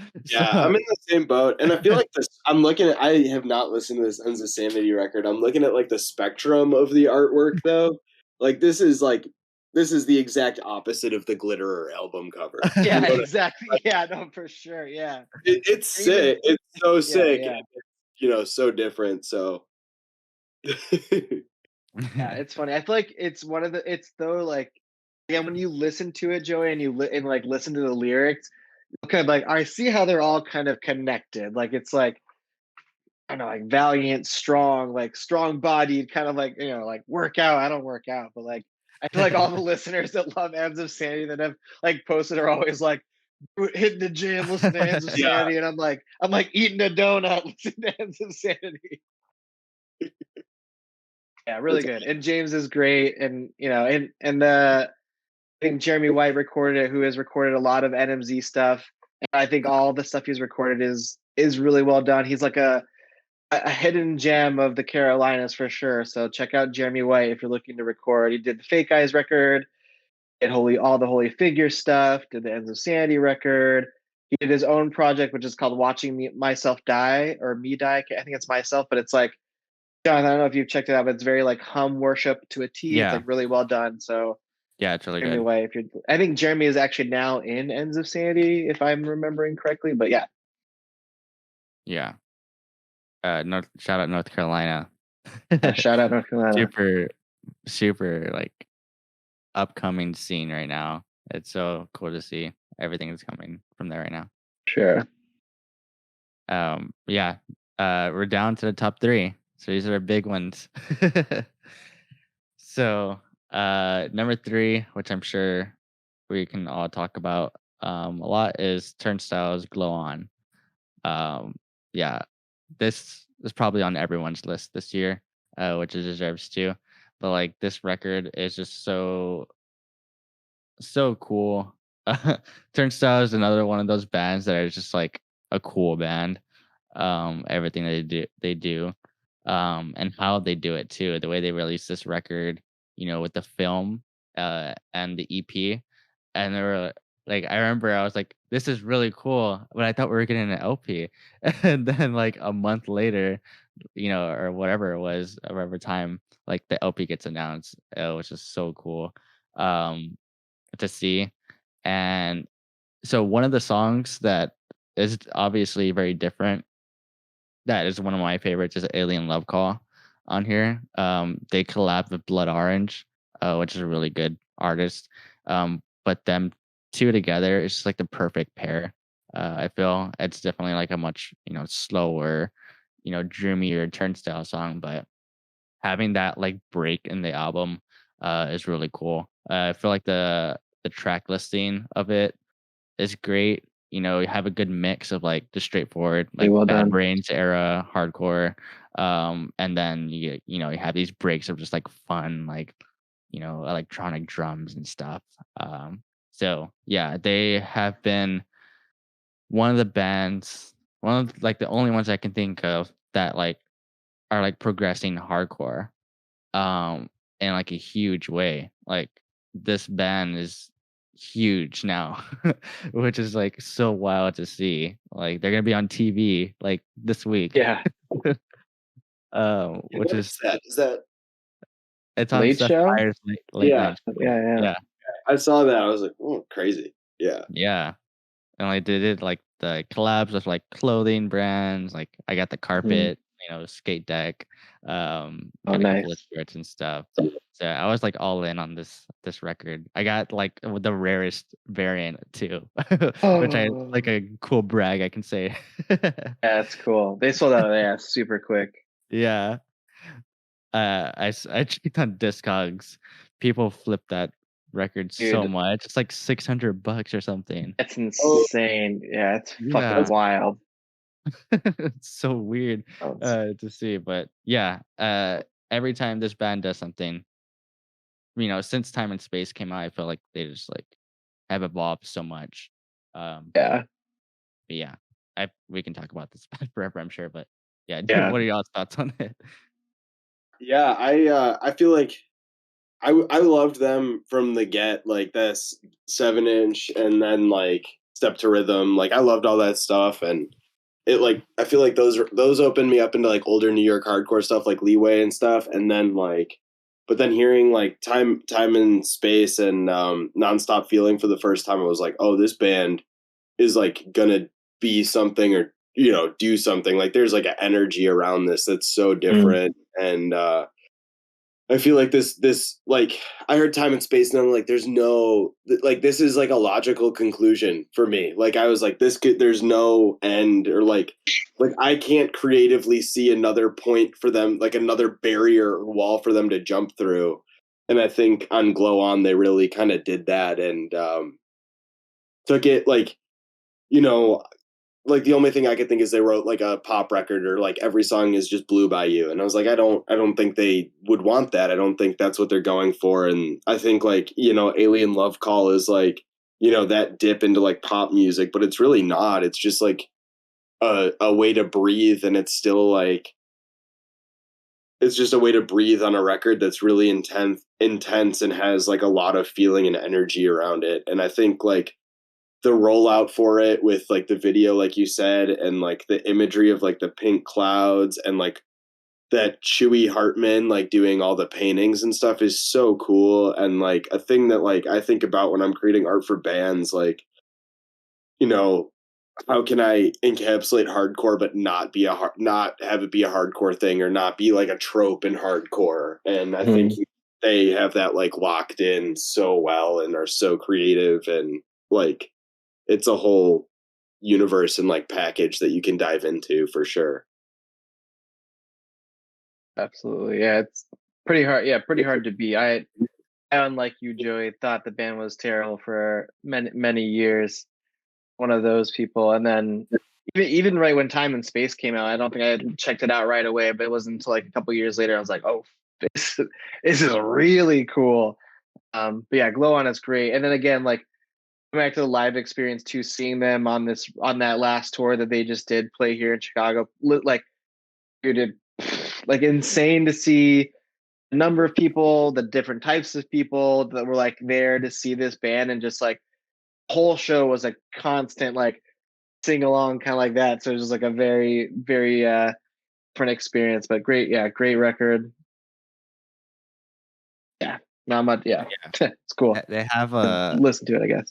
I'm in the same boat, and I feel like this. I'm looking at. I have not listened to this Ends of Sanity record. I'm looking at like the spectrum of the artwork, though. Like this is the exact opposite of the Glitterer album cover. Yeah, You know what exactly. Yeah, no, for sure. Yeah, it's sick. It's so sick. Yeah. And it's, you know, so different. So Yeah, it's funny. I feel like it's one of the. It's though like, yeah, when you listen to it, Joey, and and like listen to the lyrics, you're kind of like I see how they're all kind of connected. Like it's like I don't know, like valiant, strong, like strong bodied, kind of like you know, like work out. I don't work out, but like I feel like all the listeners that love Ends of Sanity that have like posted are always like hitting the gym, listening to Ends of Yeah. Sanity, and I'm like eating a donut, listening to Ends of Sanity. Yeah, really good. And James is great, and you know, and I think Jeremy White recorded it, who has recorded a lot of NMZ stuff. And I think all the stuff he's recorded is really well done. He's like a hidden gem of the Carolinas for sure. So check out Jeremy White if you're looking to record. He did the Fake Eyes record, did all the Holy Figure stuff, did the Ends of Sanity record. He did his own project, which is called Watching Myself Die or Me Die. I think it's Myself, but it's like, Jonathan, I don't know if you've checked it out, but it's very like hum worship to a T. Yeah. It's like really well done. So Yeah, it's really Jeremy good. White, I think Jeremy is actually now in Ends of Sanity, if I'm remembering correctly. But yeah. Yeah. Shout out North Carolina. Shout out North Carolina. Super like upcoming scene right now. It's so cool to see everything that's coming from there right now. Sure. Yeah. We're down to the top 3. So these are our big ones. So number 3, which I'm sure we can all talk about a lot, is Turnstile's Glow On. Yeah, this is probably on everyone's list this year, which it deserves to. But like this record is just so cool. Turnstile is another one of those bands that are just like a cool band. Everything they do, and how they do it too. The way they release this record, with the film, and the EP, and they were like, I remember I was like, this is really cool, but I thought we were getting an LP, and then like a month later, or whatever it was, whatever time, like the LP gets announced, which is so cool, to see. And so one of the songs that is obviously very different, that is one of my favorites, is Alien Love Call on here. They collab with Blood Orange, which is a really good artist. But them two together is just like the perfect pair. I feel it's definitely like a much, slower, dreamier Turnstile song, but having that like break in the album is really cool. I feel like the track listing of it is great. You have a good mix of like the straightforward, like well Bad done. Brains era hardcore, and then you have these breaks of just like fun, like electronic drums and stuff. So yeah, they have been one of the bands, one of like the only ones I can think of that like are like progressing hardcore, in like a huge way. Like this band is huge now, which is like so wild to see. Like they're gonna be on TV like this week. Yeah. Which is that? Is that it's on Late Seth Show? Meyers' late Yeah. night show. Yeah. I saw that. I was like, oh, crazy. Yeah. Yeah. And like they did like the collabs with like clothing brands, like I got the carpet, skate deck, got a couple of Nice. shirts and stuff. So I was like all in on this record. I got like the rarest variant too, which I like a cool brag I can say. Yeah, that's cool. They sold out super quick. Yeah. I checked on Discogs. People flip that record so Dude. much. It's like $600 or something. That's insane. Yeah, it's fucking wild. It's so weird to see, but yeah, every time this band does something, since Time and Space came out, I feel like they just like have evolved so much. Yeah. But yeah, we can talk about this band forever, I'm sure, but yeah. What are y'all's thoughts on it? Yeah, I feel like I loved them from the get, like this 7-inch and then like Step to Rhythm. Like I loved all that stuff, and it like I feel like those opened me up into like older New York hardcore stuff like Leeway and stuff, and then like, but then hearing like Time and Space and Nonstop Feeling for the first time, I was like, oh, this band is like gonna be something or do something. Like there's like an energy around this that's so different, and I feel like this like I heard Time and Space and I'm like, there's no like this is like a logical conclusion for me. Like I was like, there's no end, or like I can't creatively see another point for them, like another barrier or wall for them to jump through. And I think on Glow On they really kind of did that, and took it like, like the only thing I could think is they wrote like a pop record, or like every song is just Blue by You. And I was like, I don't think they would want that. I don't think that's what they're going for. And I think like, Alien Love Call is like you know, that dip into like pop music, but it's really not. It's just like a way to breathe, and it's still like it's just a way to breathe on a record that's really intense and has like a lot of feeling and energy around it. And I think like the rollout for it with like the video, like you said, and like the imagery of like the pink clouds and like that Chewy Hartman like doing all the paintings and stuff is so cool. And like a thing that like I think about when I'm creating art for bands, like, you know, how can I encapsulate hardcore but not have it be a hardcore thing, or not be like a trope in hardcore? And I think they have that like locked in so well and are so creative, and like it's a whole universe and like package that you can dive into for sure. Absolutely. Yeah, it's pretty hard. Yeah, pretty hard to beat. I unlike you, Joey, thought the band was terrible for many years. One of those people. And then even right when Time and Space came out, I don't think I had checked it out right away, but it wasn't until like a couple years later I was like, oh, this is really cool. But yeah, Glow On is great. And then again, like back to the live experience too, seeing them on that last tour that they just did play here in Chicago, like you did, like insane to see the number of people, the different types of people that were like there to see this band, and just like the whole show was a constant like sing along kind of like that. So it was just like a very, very different experience, but great. Yeah. Great record. Yeah. Not much. Yeah. It's cool. They have listen to it, I guess.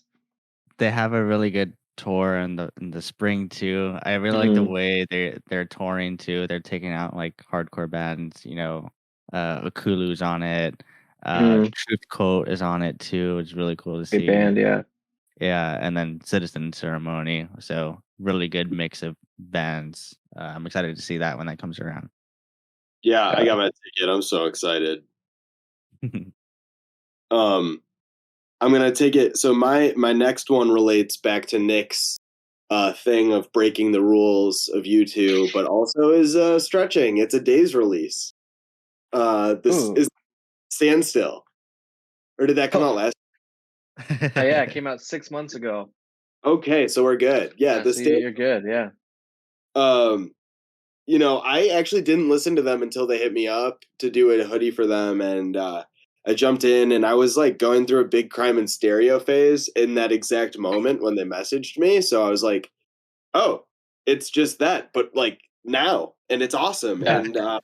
They have a really good tour in the spring too. I really like the way they're touring too. They're taking out like hardcore bands, you know, Okulu's on it. Truth Coat is on it too. It's really cool to see. Good band, yeah. Yeah, and then Citizen Ceremony. So really good mix of bands. I'm excited to see that when that comes around. Yeah, I got my ticket. I'm so excited. I'm gonna take it. So my next one relates back to Nick's thing of breaking the rules of U2, but also is stretching. It's a day's release. This is Standstill. Or did that come out last? Yeah, it came out 6 months ago. Okay, so we're good. Yeah, so you're good. Yeah. You know, I actually didn't listen to them until they hit me up to do a hoodie for them, and I jumped in, and I was like going through a Big Crime in Stereo phase in that exact moment when they messaged me. So I was like, oh, it's just that, but like now, and it's awesome. Yeah. And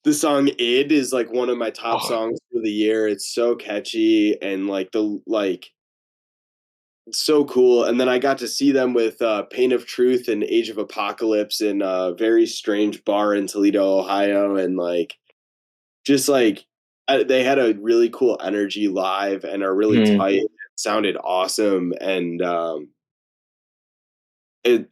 the song "Id" is like one of my top songs for the year. It's so catchy and like so cool. And then I got to see them with Pain of Truth and Age of Apocalypse in a very strange bar in Toledo, Ohio, and like just like they had a really cool energy live and are really tight. It sounded awesome, and they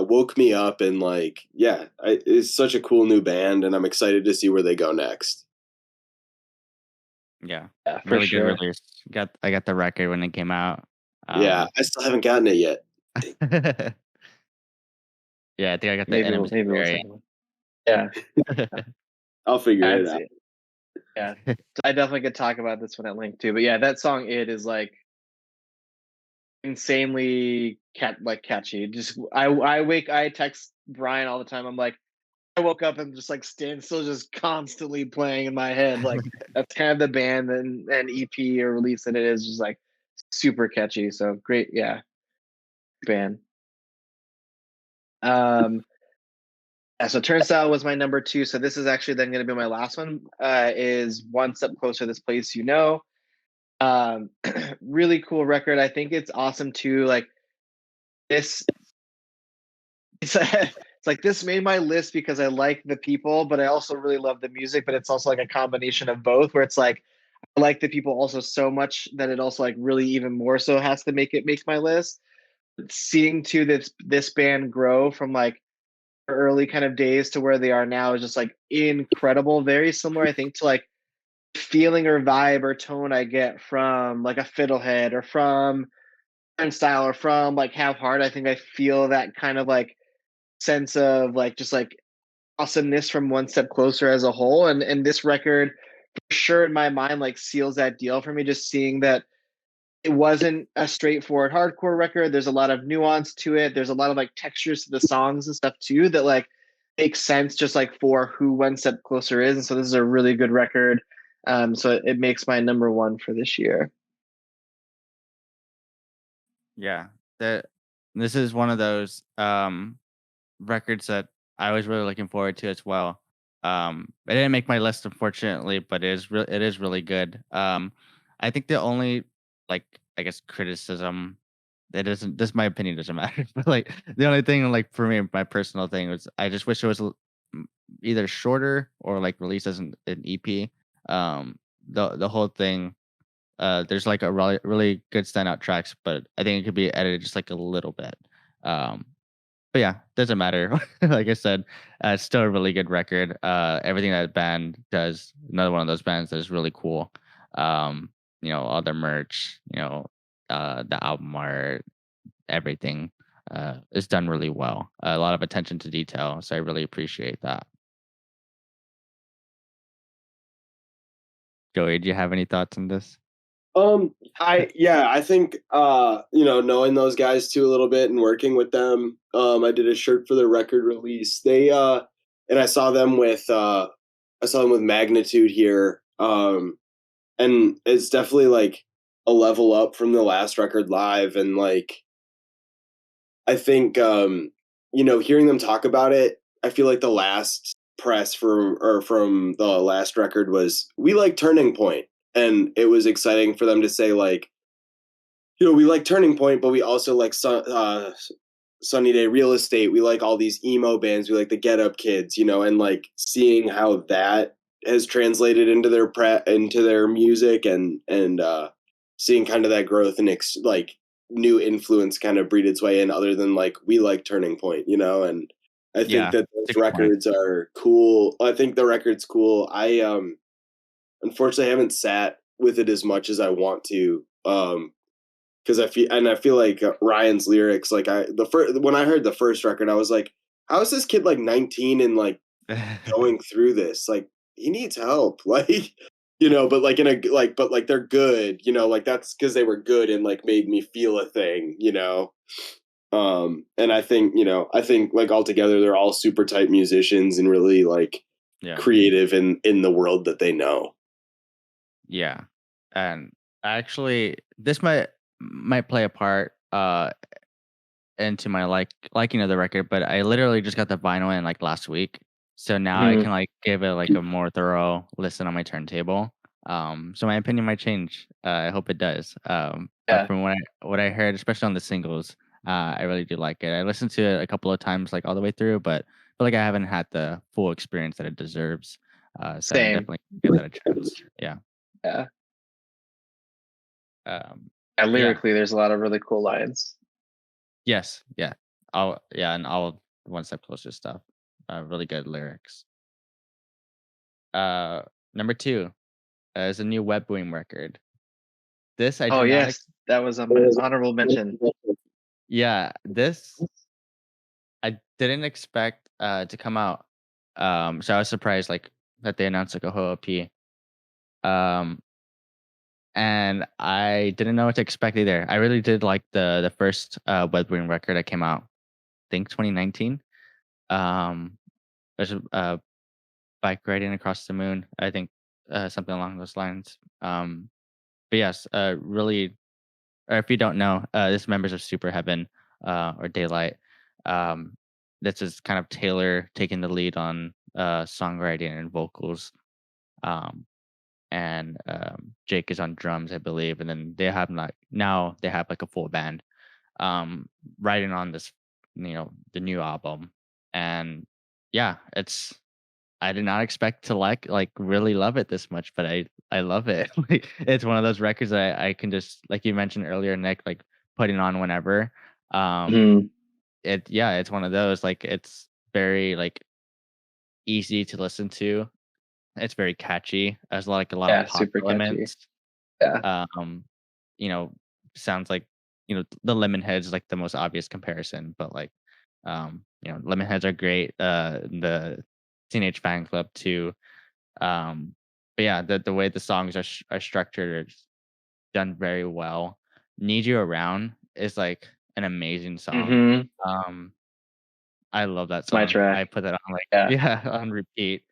woke me up, and like it's such a cool new band, and I'm excited to see where they go next. Yeah, really good release. I got the record when it came out. Yeah, I still haven't gotten it yet. Yeah, I think I got the maybe yeah. I'll figure it out. Yeah, so I definitely could talk about this one at length too. But yeah, that song "It" is like insanely catchy. Just I text Brian all the time. I'm like, I woke up and just like Standstill just constantly playing in my head. Like that's kind of the band and EP or release that it is, just like super catchy. So great, yeah, band. So Turnstile was my number 2. So this is actually then going to be my last one. Is One Step Closer, This Place You Know. Really cool record. I think it's awesome too. Like this, it's like this made my list because I like the people, but I also really love the music. But it's also like a combination of both, where it's like I like the people also so much that it also like really even more so has to make my list. But seeing to this band grow from like early kind of days to where they are now is just like incredible. Very similar, I think, to like feeling or vibe or tone I get from like a Fiddlehead or from Turnstile or from like Have Heart. I think I feel that kind of like sense of like just like awesomeness from One Step Closer as a whole. And this record for sure in my mind like seals that deal for me. Just seeing that it wasn't a straightforward hardcore record. There's a lot of nuance to it. There's a lot of like textures to the songs and stuff too that like makes sense just like for who One Step Closer is. And so this is a really good record. So it makes my number one for this year. Yeah, this is one of those records that I was really looking forward to as well. It didn't make my list unfortunately, but it is really good. I think the only like I guess criticism it doesn't this my opinion doesn't matter, but like the only thing like for me my personal thing was I just wish it was either shorter or like released as an EP. The whole thing there's like a really good standout tracks, but I think it could be edited just like a little bit. Um, but yeah, doesn't matter. Like I said, it's still a really good record. Everything that band does, another one of those bands that is really cool. All their merch, the album art, everything is done really well. A lot of attention to detail, so I really appreciate that. Joey, do you have any thoughts on this? I think knowing those guys too a little bit and working with them, I did a shirt for their record release. They and I saw them with Magnitude here. And it's definitely like a level up from the last record live, and like I think hearing them talk about it, I feel like the last press from the last record was we like Turning Point. And it was exciting for them to say, like, we like Turning Point, but we also like Sunny Day Real Estate. We like all these emo bands. We like the Get Up Kids, and like seeing how that has translated into their music and seeing kind of that growth and like new influence kind of breed its way in, other than like we like Turning Point, and I think that those records are cool. I think the record's cool. I unfortunately, I haven't sat with it as much as I want to, because I feel like Ryan's lyrics. Like when I heard the first record, I was like, "How is this kid like 19 and like going through this? Like he needs help." Like but like but like they're good. Like that's because they were good and like made me feel a thing. And I think like altogether they're all super tight musicians and really like creative in the world that they know. Yeah, and actually, this might play a part into my liking of the record, but I literally just got the vinyl in like last week, so now I can like give it like a more thorough listen on my turntable. So my opinion might change. I hope it does. But from what I heard, especially on the singles, I really do like it. I listened to it a couple of times, like all the way through, but I feel like I haven't had the full experience that it deserves. So I definitely give that a chance. Yeah. Yeah. And lyrically, there's a lot of really cool lines. Yes. Yeah. And all One Step Closer stuff. Really good lyrics. Number 2 is a new Webwing record. This I that was an honorable mention. Yeah, this I didn't expect to come out. So I was surprised like that they announced like a whole EP. And I didn't know what to expect either. I really did like the first Webwing record that came out, I think 2019. There's a bike riding across the moon. I think something along those lines. But yes, really. Or if you don't know, this is members of Superheaven or Daylight. This is kind of Taylor taking the lead on songwriting and vocals. And Jake is on drums, I believe, and then they have like a full band writing on this, the new album. And yeah, I did not expect to like really love it this much, but I love it. Like, it's one of those records that I can just, like you mentioned earlier, Nick, like putting on whenever. It's one of those, like it's very like easy to listen to. It's very catchy. There's a lot of pop elements. Yeah. Sounds like the Lemonheads is like the most obvious comparison, but like Lemonheads are great. The Teenage Fan Club too. yeah, the way the songs are structured is done very well. Need You Around is like an amazing song. Mm-hmm. I love that It's my song. I track. put that on Yeah. on repeat.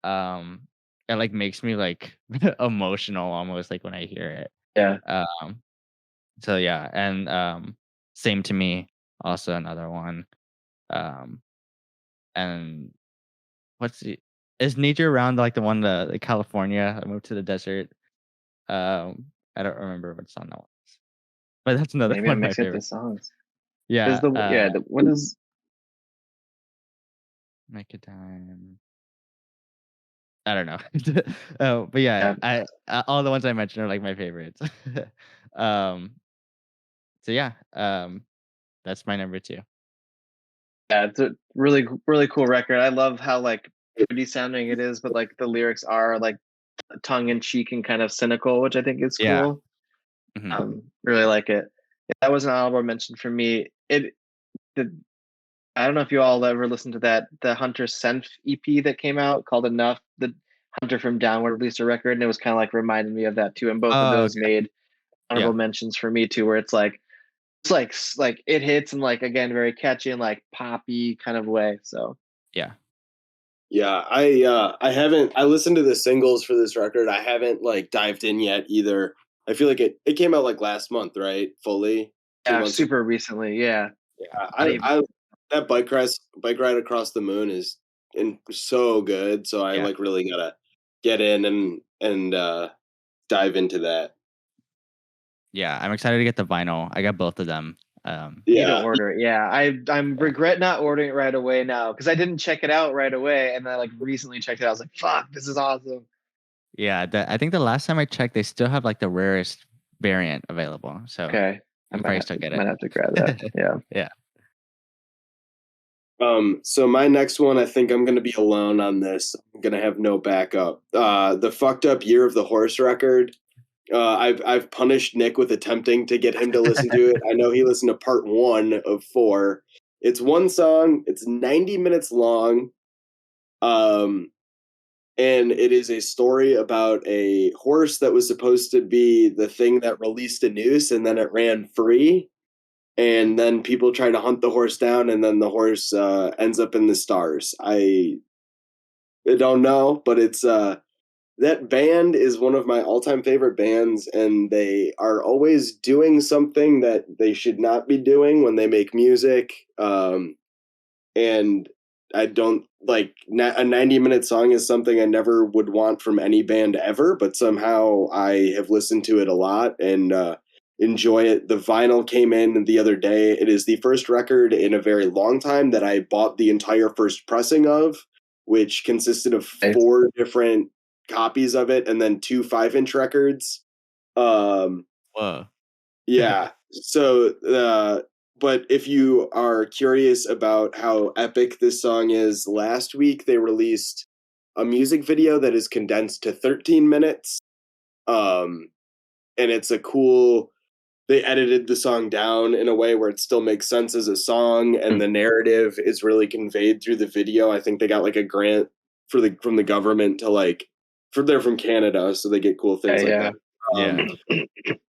It like makes me like emotional almost like when I hear it. Yeah. Um, so yeah, and Same to Me, also another one. Um, and what's the is Nature Around like the one the California? I moved to the desert. I don't remember what song that was, but that's another Maybe one I'm of my mixing up the favorites. songs. Is Yeah, what is Make a Time. I don't know. But yeah, all the ones I mentioned are like my favorites. um, so yeah, that's my number 2. Yeah, it's a really really cool record. I love how like moody sounding it is, but like the lyrics are like tongue in cheek and kind of cynical, which I think is Yeah. cool. Mhm. Really like it. That was an honorable mention for me. I don't know if you all ever listened to the Hunter Senf EP that came out called Enough. The Hunter from Downward released a record, and it was kind of like reminded me of that too. And both of Oh, those okay. made honorable Yeah. mentions for me too, where it's like it hits and like again very catchy and like poppy kind of way. So Yeah. Yeah, I listened to the singles for this record. I haven't like dived in yet either. I feel like it came out like last month, right? Fully 2 yeah, months ago. super recently. Yeah, Yeah, not even. I that bike ride across the moon is so good. So I Yeah. like really gotta get in and dive into that. Yeah, I'm excited to get the vinyl. I got both of them. Need to Yeah, order it. Yeah, I'm regret not ordering it right away now because I didn't check it out right away, and then I like recently checked it out. I was like, "Fuck, this is awesome." Yeah, I think the last time I checked, they still have like the rarest variant available. So Okay, you can probably still get might it. have to grab that. Yeah. Yeah. So my next one, I think I'm gonna be alone on this. I'm gonna have no backup. The Fucked Up Year of the Horse record. I've punished Nick with attempting to get him to listen to it. I know he listened to part 1 of 4. It's one song. It's 90 minutes long. And it is a story about a horse that was supposed to be the thing that released a noose, and then it ran free. And then people try to hunt the horse down, and then the horse ends up in the stars. I don't know, but it's that band is one of my all-time favorite bands, and they are always doing something that they should not be doing when they make music. And I don't like a 90-minute song is something I never would want from any band ever, but somehow I have listened to it a lot and enjoy it. The vinyl came in the other day. It is the first record in a very long time that I bought the entire first pressing of, which consisted of 4 different copies of it and then 2 5-inch records. Whoa. Yeah. So, but if you are curious about how epic this song is, last week they released a music video that is condensed to 13 minutes. And it's a cool, they edited the song down in a way where it still makes sense as a song, and the narrative is really conveyed through the video. I think they got like a grant from the government to like, they're from Canada, so they get cool things like that. Yeah.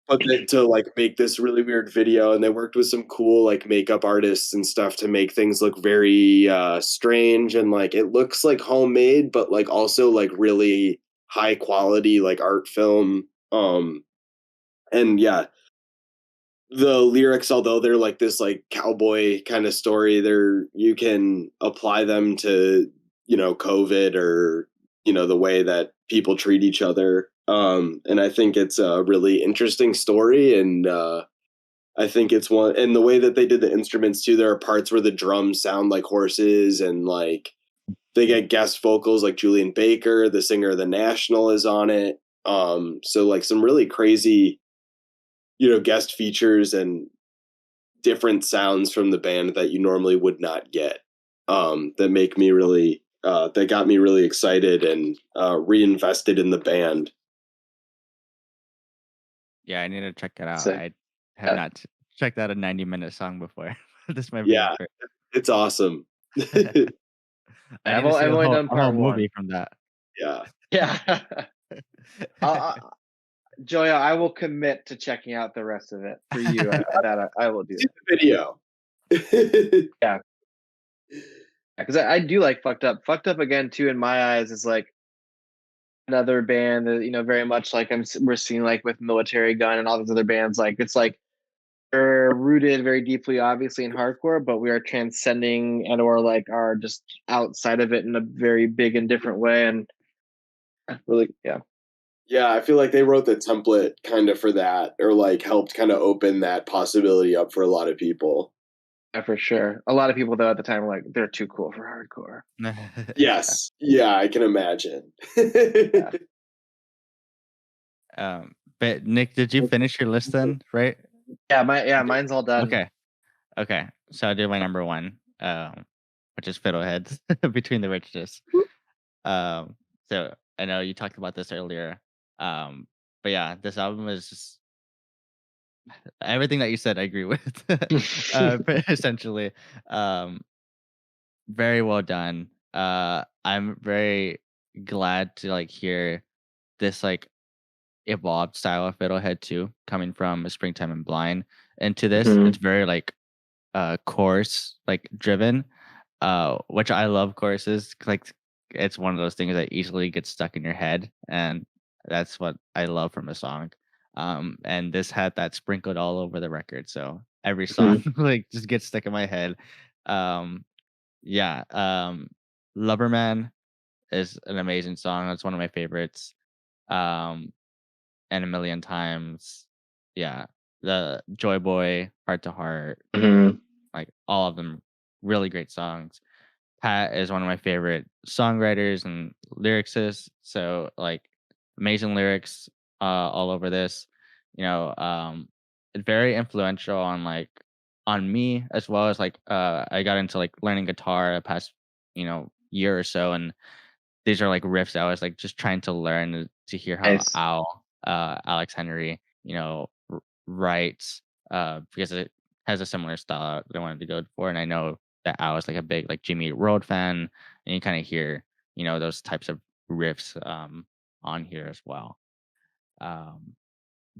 But to like make this really weird video, and they worked with some cool like makeup artists and stuff to make things look very strange, and like it looks like homemade but like also like really high quality like art film. And yeah, the lyrics, although they're like this like cowboy kind of story, you can apply them to, you know, COVID or, you know, the way that people treat each other. And I think it's a really interesting story, and I think it's one, and the way that they did the instruments too, there are parts where the drums sound like horses, and like they get guest vocals like Julian Baker, the singer of the National, is on it. So like some really crazy, you know, guest features and different sounds from the band that you normally would not get. That make me really that got me really excited and reinvested in the band. Yeah, I need to check it out. Sick. I have not checked out a 90-minute song before. This might be Yeah, it's awesome. I need to see I've only done a whole part 1. movie from that. Yeah. Yeah. Joya, I will commit to checking out the rest of it for you. I will do See that. the video. Yeah, because I do like Fucked Up. Fucked Up again too. In my eyes, is like another band that very much like we're seeing like with Militarie Gun and all these other bands. Like it's like we're rooted very deeply, obviously, in hardcore, but we are transcending or like are just outside of it in a very big and different way. And really, yeah. Yeah, I feel like they wrote the template kind of for that, or like helped kind of open that possibility up for a lot of people. Yeah, for sure. A lot of people though at the time were like, they're too cool for hardcore. Yes. Yeah, I can imagine. But Nick, did you finish your list then? Right? Mine's all done. Okay. So I did my number one, which is Fiddlehead, Between the Richness. So I know you talked about this earlier. But yeah, this album is just everything that you said. I agree with. Essentially, very well done. I'm very glad to like hear this like evolved style of Fiddlehead too, coming from Springtime and Blind into this. It's very like chorus like driven, which I love choruses. Like it's one of those things that easily gets stuck in your head, and that's what I love from a song. And this had that sprinkled all over the record, so every song like just gets stuck in my head. Yeah. Loverman is an amazing song. It's one of my favorites. And A Million Times. Yeah. The Joy Boy, Heart to Heart, like all of them really great songs. Pat is one of my favorite songwriters and lyricists. So like amazing lyrics all over this. Very influential on me as well as like I got into like learning guitar the past, year or so, and these are like riffs I was like just trying to learn to hear how Nice. Alex Henry, writes because it has a similar style that I wanted to go for, and I know that Al is like a big like Jimmy Eat World fan, and you kind of hear those types of riffs on here as well.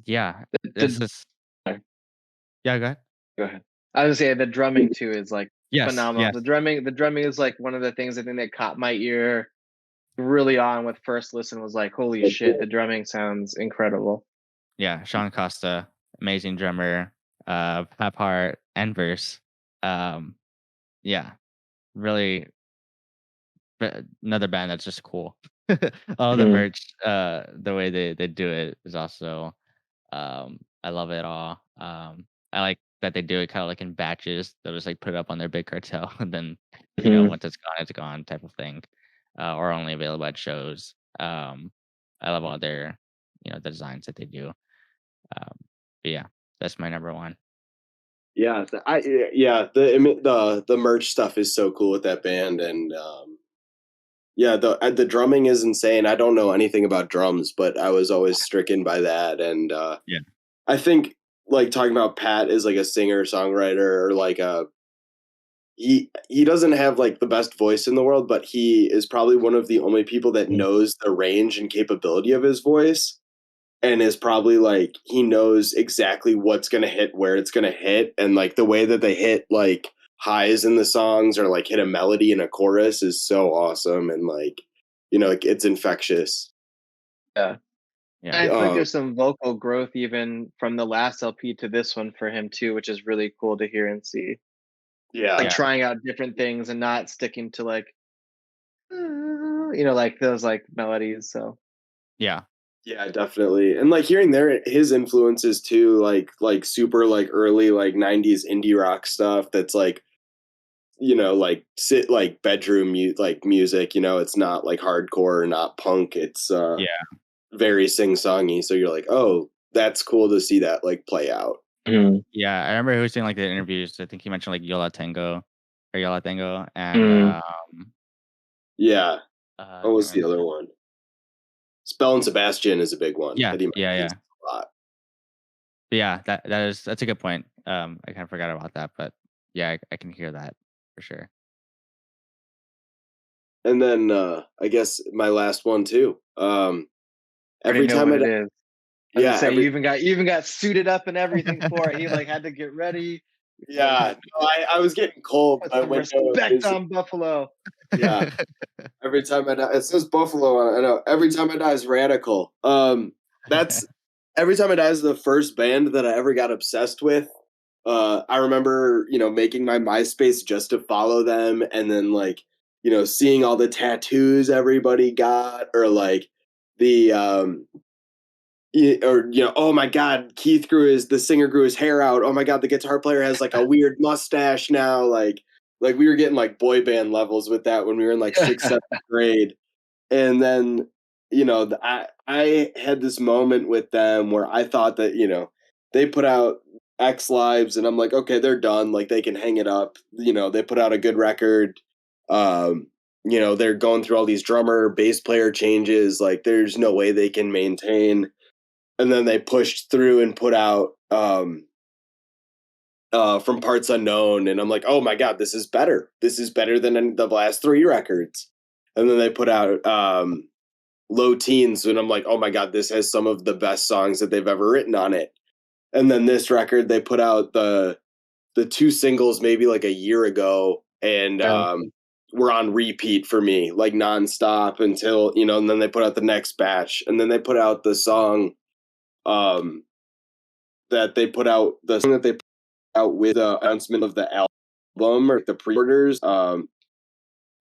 Yeah, this is yeah. Go ahead. Go ahead. I was gonna say the drumming too is like phenomenal. Yes. The drumming is like one of the things I think that caught my ear really on with first listen. Was like, holy shit, the drumming sounds incredible. Yeah, Sean Costa, amazing drummer, half heart and verse. Yeah, really, another band that's just cool. All the merch, the way they do it is also, I love it all. I like that they do it kind of like in batches. They'll just like put it up on their big cartel, and then once it's gone, type of thing, or only available at shows. I love all their the designs that they do. But yeah, that's my number one. Yeah, the merch stuff is so cool with that band, and yeah, the drumming is insane. I don't know anything about drums, but I was always stricken by that, and Yeah. I think like talking about Pat as like a singer songwriter or like he doesn't have like the best voice in the world, but he is probably one of the only people that knows the range and capability of his voice, and is probably like he knows exactly what's gonna hit, where it's gonna hit, and like the way that they hit like highs in the songs or like hit a melody in a chorus is so awesome, and like like, it's infectious. Yeah. Yeah. And I feel like there's some vocal growth even from the last LP to this one for him too, which is really cool to hear and see. Yeah. Like trying out different things and not sticking to like like those like melodies. So Yeah. Yeah, definitely. And like hearing his influences too, like super like early like 90s indie rock stuff that's like like like bedroom music, it's not like hardcore or not punk. It's Yeah. very sing-songy, so you're like, "Oh, that's cool to see that like play out." Yeah, I remember he was doing like the interviews. I think he mentioned like Yola Tango and Yeah. I What can't was the remember. other one? Spell and Sebastian is a big one. Yeah, that he yeah. mentions a lot. But yeah, that's a good point. I kind of forgot about that, but yeah, I can hear that for sure. And then I guess my last one too. every know time what it is. I was yeah, gonna say you even got suited up and everything for it. He like had to get ready. yeah, no, I was getting cold. Put My some window respect is on Buffalo. yeah. Every time I die, it says Buffalo on it. I know. Every time I die is radical. That's every time I die is the first band that I ever got obsessed with. I remember, making my MySpace just to follow them, and then like, seeing all the tattoos everybody got, or like the oh my god, the singer grew his hair out. Oh my god, the guitar player has like a weird mustache now. Like we were getting like boy band levels with that when we were in like 6th, 7th grade. And then, I had this moment with them where I thought that, they put out X Lives and I'm like, okay, they're done. Like they can hang it up. They put out a good record. They're going through all these drummer, bass player changes. Like there's no way they can maintain. And then they pushed through and put out From Parts Unknown, and I'm like, oh my god, this is better. This is better than the last 3 records. And then they put out Low Teens, and I'm like, oh my god, this has some of the best songs that they've ever written on it. And then this record, they put out the 2 singles maybe like a year ago, and were on repeat for me, like nonstop until, and then they put out the next batch, and then they put out the song that they put out, out with the announcement of the album or the pre-orders. And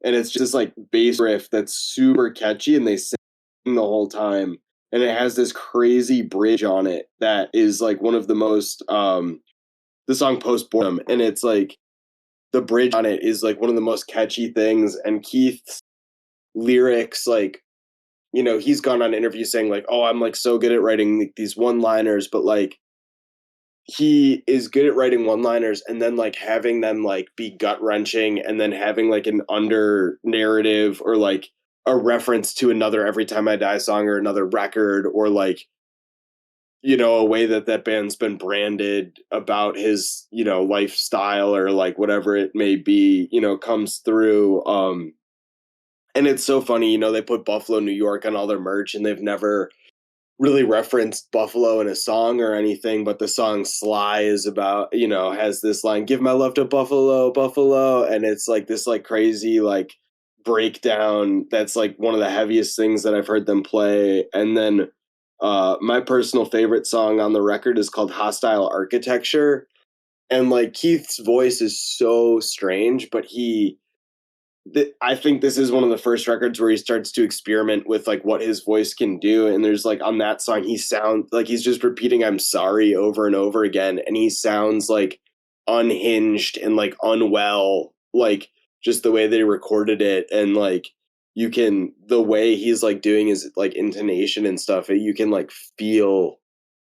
it's just like bass riff that's super catchy, and they sing the whole time. And it has this crazy bridge on it that is like one of the most the song Postmortem, and it's like the bridge on it is like one of the most catchy things. And Keith's lyrics, like, he's gone on interviews saying like, oh, I'm like so good at writing these one-liners, but like he is good at writing one-liners and then like having them like be gut-wrenching, and then having like an under narrative or like a reference to another Every Time I Die song or another record, or like, a way that band's been branded about his, lifestyle or like whatever it may be, comes through. And it's so funny, they put Buffalo, New York on all their merch, and they've never really referenced Buffalo in a song or anything, but the song Sly is about, has this line, give my love to Buffalo, Buffalo. And it's like this like crazy like breakdown that's like one of the heaviest things that I've heard them play. And then my personal favorite song on the record is called Hostile Architecture. And like Keith's voice is so strange, but I think this is one of the first records where he starts to experiment with like what his voice can do. And there's like on that song, he sounds like he's just repeating "I'm sorry" over and over again, and he sounds like unhinged and like unwell, like just the way they recorded it. And like the way he's like doing his like intonation and stuff, you can like feel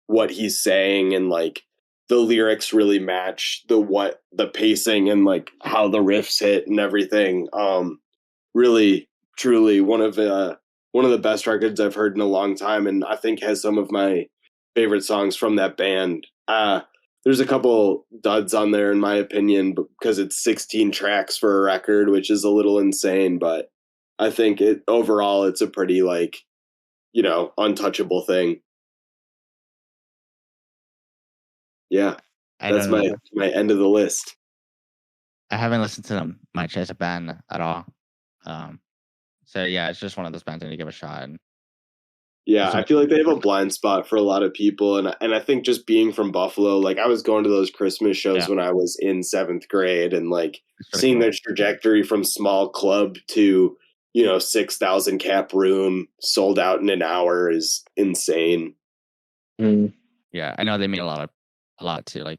what he's saying, and like the lyrics really match the pacing and like how the riffs hit and everything. Really truly one of the best records I've heard in a long time, and I think has some of my favorite songs from that band. There's a couple duds on there in my opinion, because it's 16 tracks for a record, which is a little insane, but I think overall it's a pretty like, untouchable thing. Yeah, I that's don't know. my end of the list. I haven't listened to them much as a band at all. So yeah, it's just one of those bands I need to give a shot. And Yeah, I feel like they have a blind spot for a lot of people, and I think just being from Buffalo, like I was going to those Christmas shows when I was in 7th grade, and like seeing their trajectory from small club to 6,000 cap room sold out in an hour is insane. Yeah, I know they mean a lot to like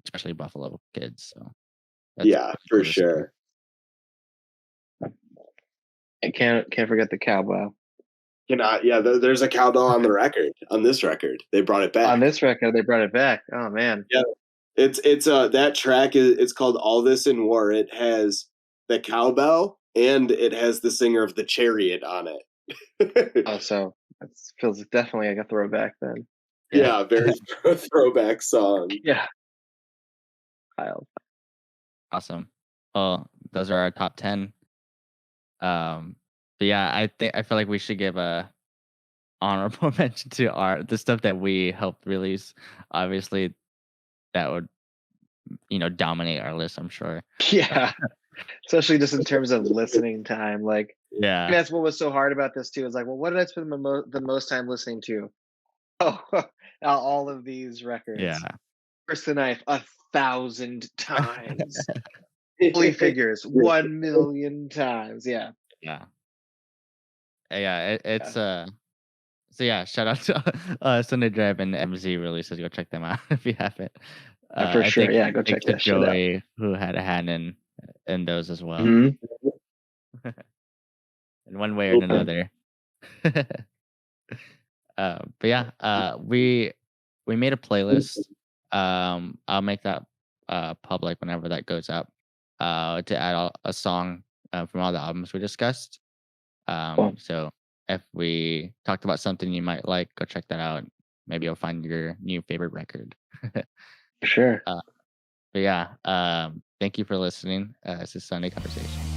especially Buffalo kids. So yeah, for sure. I can't forget the cowbell. There's a cowbell on the record. On this record, they brought it back. On this record, they brought it back. Oh man. Yeah, it's that track it's called All This in War. It has the cowbell and it has the singer of the Chariot on it. Oh, so it feels definitely like a throwback then. Yeah, very throwback song. Yeah. Wild. Awesome. Well, those are our top 10. But yeah, I feel like we should give a honorable mention to the stuff that we helped release. Obviously, that would dominate our list, I'm sure. Yeah, especially just in terms of listening time. Like, Yeah. that's what was so hard about this too. Is like, well, what did I spend the most time listening to? Oh, all of these records. Yeah. First the Knife 1,000 times. Fully Figures 1,000,000 times. Yeah. Yeah. It's so yeah, shout out to Sunday Drive and MZ releases. Go check them out if you haven't. For sure. Thanks, Yeah, go thanks check to that shit out. Joey who had a hand in those as well, Mhm. in one way or another. But yeah, we made a playlist. I'll make that public whenever that goes up. To add a song from all the albums we discussed. Cool. So if we talked about something you might like, go check that out. Maybe you'll find your new favorite record. For sure. But yeah, thank you for listening. This is Sunday Conversation.